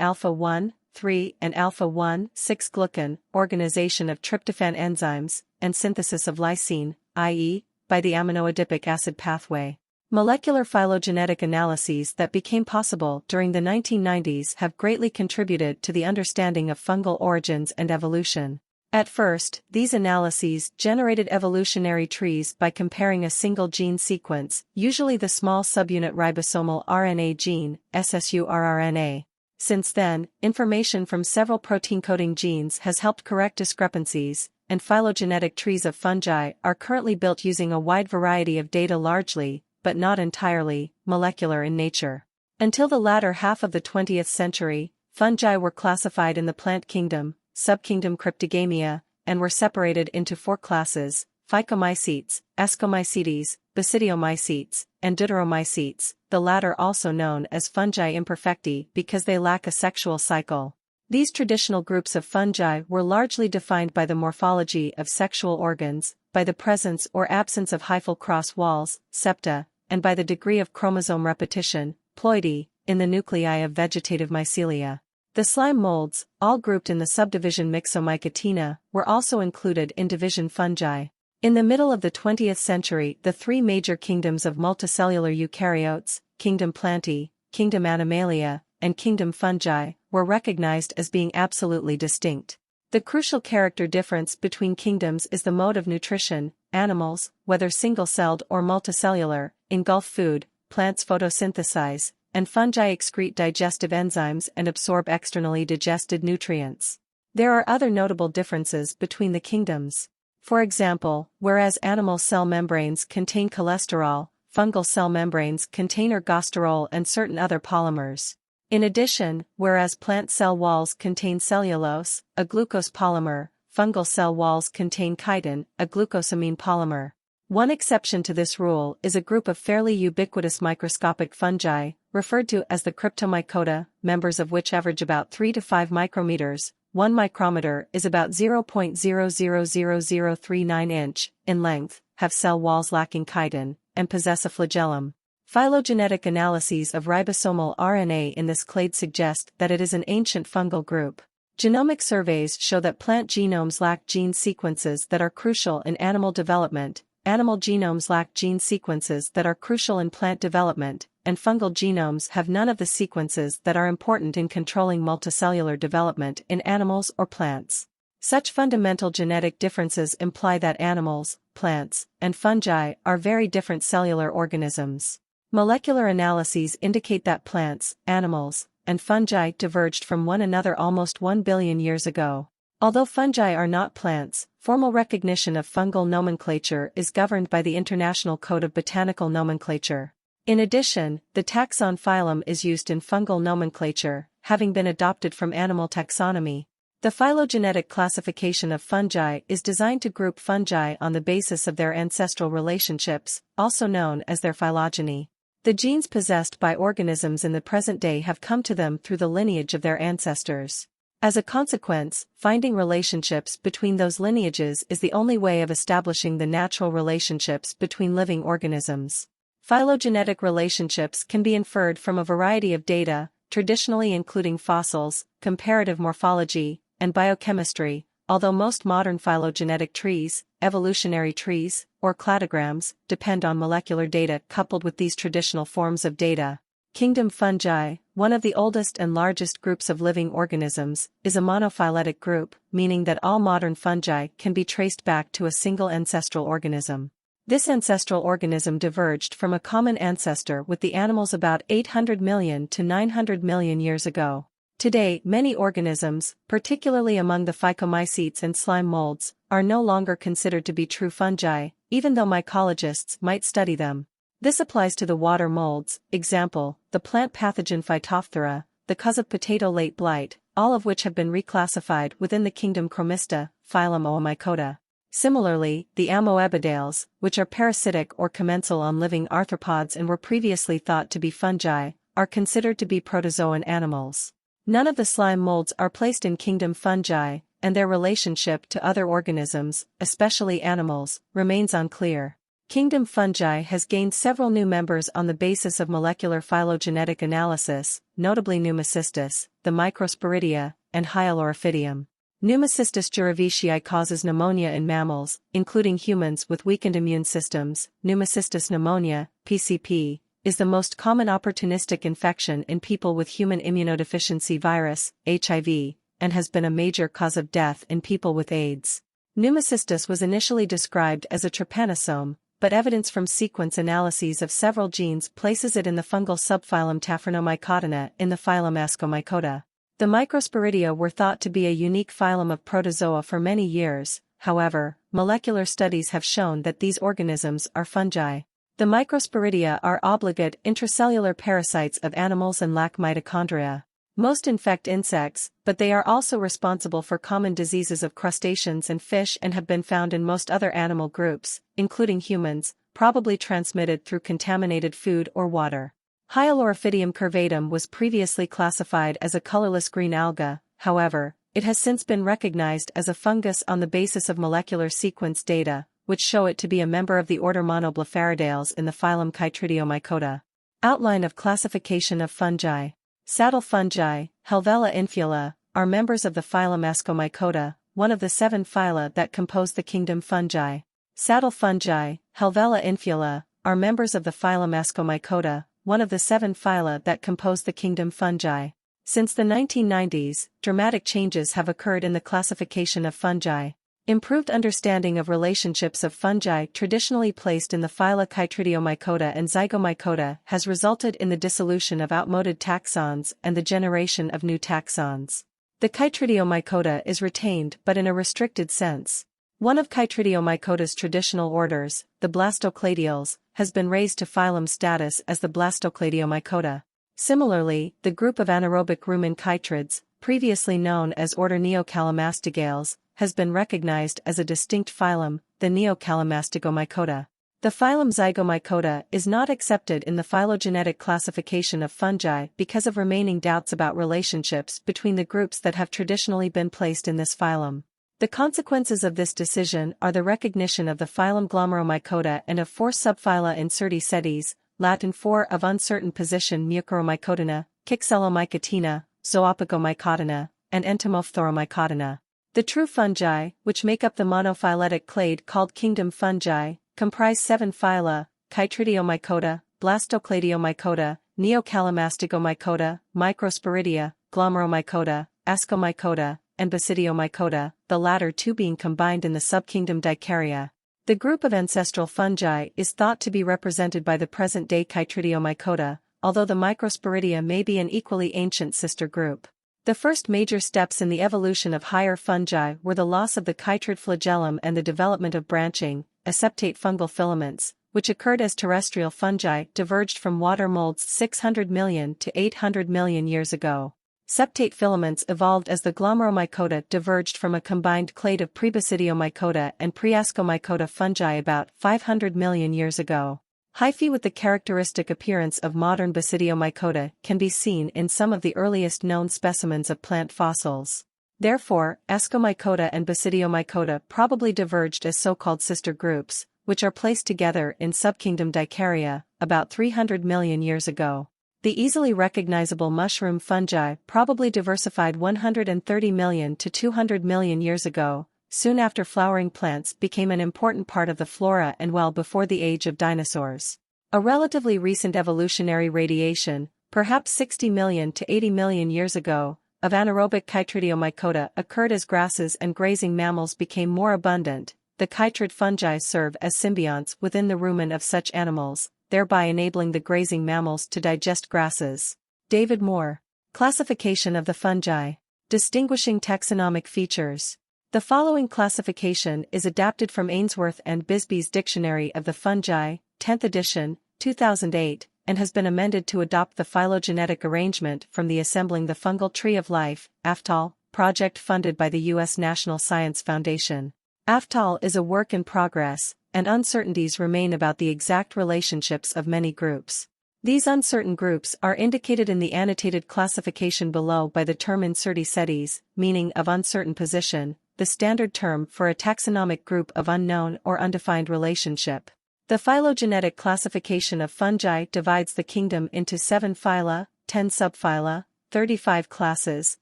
alpha-1, 3 and alpha-1, 6 glucan, organization of tryptophan enzymes, and synthesis of lysine, i.e., by the aminoadipic acid pathway. Molecular phylogenetic analyses that became possible during the 1990s have greatly contributed to the understanding of fungal origins and evolution. At first, these analyses generated evolutionary trees by comparing a single gene sequence, usually the small subunit ribosomal RNA gene, ssUrRNA. Since then, information from several protein-coding genes has helped correct discrepancies, and phylogenetic trees of fungi are currently built using a wide variety of data, largely, but not entirely, molecular in nature. Until the latter half of the 20th century, fungi were classified in the plant kingdom, subkingdom Cryptogamia, and were separated into four classes: Phycomycetes, Ascomycetes, Basidiomycetes, and Deuteromycetes, the latter also known as fungi imperfecti because they lack a sexual cycle. These traditional groups of fungi were largely defined by the morphology of sexual organs, by the presence or absence of hyphal cross walls, septa, and by the degree of chromosome repetition, ploidy, in the nuclei of vegetative mycelia. The slime molds, all grouped in the subdivision Myxomycotina, were also included in division fungi. In the middle of the 20th century, the three major kingdoms of multicellular eukaryotes, Kingdom Plantae, Kingdom Animalia, and Kingdom Fungi, were recognized as being absolutely distinct. The crucial character difference between kingdoms is the mode of nutrition. Animals, whether single-celled or multicellular, engulf food, plants photosynthesize, and fungi excrete digestive enzymes and absorb externally digested nutrients. There are other notable differences between the kingdoms. For example, whereas animal cell membranes contain cholesterol, fungal cell membranes contain ergosterol and certain other polymers. In addition, whereas plant cell walls contain cellulose, a glucose polymer, fungal cell walls contain chitin, a glucosamine polymer. One exception to this rule is a group of fairly ubiquitous microscopic fungi, referred to as the Cryptomycota, members of which average about 3 to 5 micrometers. 1 micrometer is about 0.000039 inch in length, have cell walls lacking chitin, and possess a flagellum. Phylogenetic analyses of ribosomal RNA in this clade suggest that it is an ancient fungal group. Genomic surveys show that plant genomes lack gene sequences that are crucial in animal development, animal genomes lack gene sequences that are crucial in plant development, and fungal genomes have none of the sequences that are important in controlling multicellular development in animals or plants. Such fundamental genetic differences imply that animals, plants, and fungi are very different cellular organisms. Molecular analyses indicate that plants, animals, and fungi diverged from one another almost 1 billion years ago. Although fungi are not plants, formal recognition of fungal nomenclature is governed by the International Code of Botanical Nomenclature. In addition, the taxon phylum is used in fungal nomenclature, having been adopted from animal taxonomy. The phylogenetic classification of fungi is designed to group fungi on the basis of their ancestral relationships, also known as their phylogeny. The genes possessed by organisms in the present day have come to them through the lineage of their ancestors. As a consequence, finding relationships between those lineages is the only way of establishing the natural relationships between living organisms. Phylogenetic relationships can be inferred from a variety of data, traditionally including fossils, comparative morphology, and biochemistry, although most modern phylogenetic trees, evolutionary trees, or cladograms, depend on molecular data coupled with these traditional forms of data. Kingdom Fungi, one of the oldest and largest groups of living organisms, is a monophyletic group, meaning that all modern fungi can be traced back to a single ancestral organism. This ancestral organism diverged from a common ancestor with the animals about 800 million to 900 million years ago. Today, many organisms, particularly among the Phycomycetes and slime molds, are no longer considered to be true fungi, even though mycologists might study them. This applies to the water molds, example, the plant pathogen Phytophthora, the cause of potato late blight, all of which have been reclassified within the kingdom Chromista, phylum Oomycota. Similarly, the amoebidales, which are parasitic or commensal on living arthropods and were previously thought to be fungi, are considered to be protozoan animals. None of the slime molds are placed in kingdom fungi, and their relationship to other organisms, especially animals, remains unclear. Kingdom Fungi has gained several new members on the basis of molecular phylogenetic analysis, notably Pneumocystis, the Microsporidia, and Hyalorhaphidium. Pneumocystis jirovecii causes pneumonia in mammals, including humans with weakened immune systems. Pneumocystis pneumonia, PCP, is the most common opportunistic infection in people with human immunodeficiency virus, HIV, and has been a major cause of death in people with AIDS. Pneumocystis was initially described as a trypanosome, but evidence from sequence analyses of several genes places it in the fungal subphylum Taphragnomycotina in the phylum Ascomycota. The Microsporidia were thought to be a unique phylum of protozoa for many years. However, molecular studies have shown that these organisms are fungi. The Microsporidia are obligate intracellular parasites of animals and lack mitochondria. Most infect insects, but they are also responsible for common diseases of crustaceans and fish and have been found in most other animal groups, including humans, probably transmitted through contaminated food or water. Hyalorhaphidium curvatum was previously classified as a colorless green alga. However, it has since been recognized as a fungus on the basis of molecular sequence data, which show it to be a member of the order Monoblepharidales in the phylum Chytridiomycota. Outline of classification of fungi. Saddle fungi, Helvella infula, are members of the phylum Ascomycota, one of the 7 phyla that compose the kingdom fungi. Saddle fungi, Helvella infula, are members of the phylum Ascomycota, one of the 7 phyla that compose the kingdom fungi. Since the 1990s, dramatic changes have occurred in the classification of fungi. Improved understanding of relationships of fungi traditionally placed in the phyla Chytridiomycota and Zygomycota has resulted in the dissolution of outmoded taxons and the generation of new taxons. The Chytridiomycota is retained but in a restricted sense. One of Chytridiomycota's traditional orders, the Blastocladiales, has been raised to phylum status as the Blastocladiomycota. Similarly, the group of anaerobic rumen chytrids, previously known as order Neocalamastygales, has been recognized as a distinct phylum, the Neocalamastygomycota. The phylum Zygomycota is not accepted in the phylogenetic classification of fungi because of remaining doubts about relationships between the groups that have traditionally been placed in this phylum. The consequences of this decision are the recognition of the phylum Glomeromycota and of 4 subphyla Incerti sedes, Latin 4 of uncertain position Mucoromycotina, Kixellomycotina, Zoopagomycotina, and Entomophthalmomycotina. The true fungi, which make up the monophyletic clade called kingdom fungi, comprise 7 phyla: Chytridiomycota, Blastocladiomycota, Neocalamastygomycota, Microsporidia, Glomeromycota, Ascomycota, and Basidiomycota, the latter 2 being combined in the subkingdom Dicaria. The group of ancestral fungi is thought to be represented by the present-day Chytridiomycota, although the Microsporidia may be an equally ancient sister group. The first major steps in the evolution of higher fungi were the loss of the chytrid flagellum and the development of branching, aseptate fungal filaments, which occurred as terrestrial fungi diverged from water molds 600 million to 800 million years ago. Septate filaments evolved as the Glomeromycota diverged from a combined clade of Prebasidiomycota and Preascomycota fungi about 500 million years ago. Hyphae with the characteristic appearance of modern Basidiomycota can be seen in some of the earliest known specimens of plant fossils. Therefore, Ascomycota and Basidiomycota probably diverged as so-called sister groups, which are placed together in subkingdom Dicaria, about 300 million years ago. The easily recognizable mushroom fungi probably diversified 130 million to 200 million years ago, soon after flowering plants became an important part of the flora and well before the age of dinosaurs. A relatively recent evolutionary radiation, perhaps 60 million to 80 million years ago, of anaerobic Chytridiomycota occurred as grasses and grazing mammals became more abundant. The chytrid fungi serve as symbionts within the rumen of such animals, thereby enabling the grazing mammals to digest grasses. David Moore. Classification of the fungi. Distinguishing taxonomic features. The following classification is adapted from Ainsworth and Bisbee's Dictionary of the Fungi, 10th edition, 2008, and has been amended to adopt the phylogenetic arrangement from the Assembling the Fungal Tree of Life, AFTAL, project funded by the U.S. National Science Foundation. AFTAL is a work in progress, and uncertainties remain about the exact relationships of many groups. These uncertain groups are indicated in the annotated classification below by the term Incerti sedes, meaning of uncertain position, the standard term for a taxonomic group of unknown or undefined relationship. The phylogenetic classification of fungi divides the kingdom into 7 phyla, 10 subphyla, 35 classes,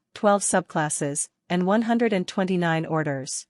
12 subclasses, and 129 orders.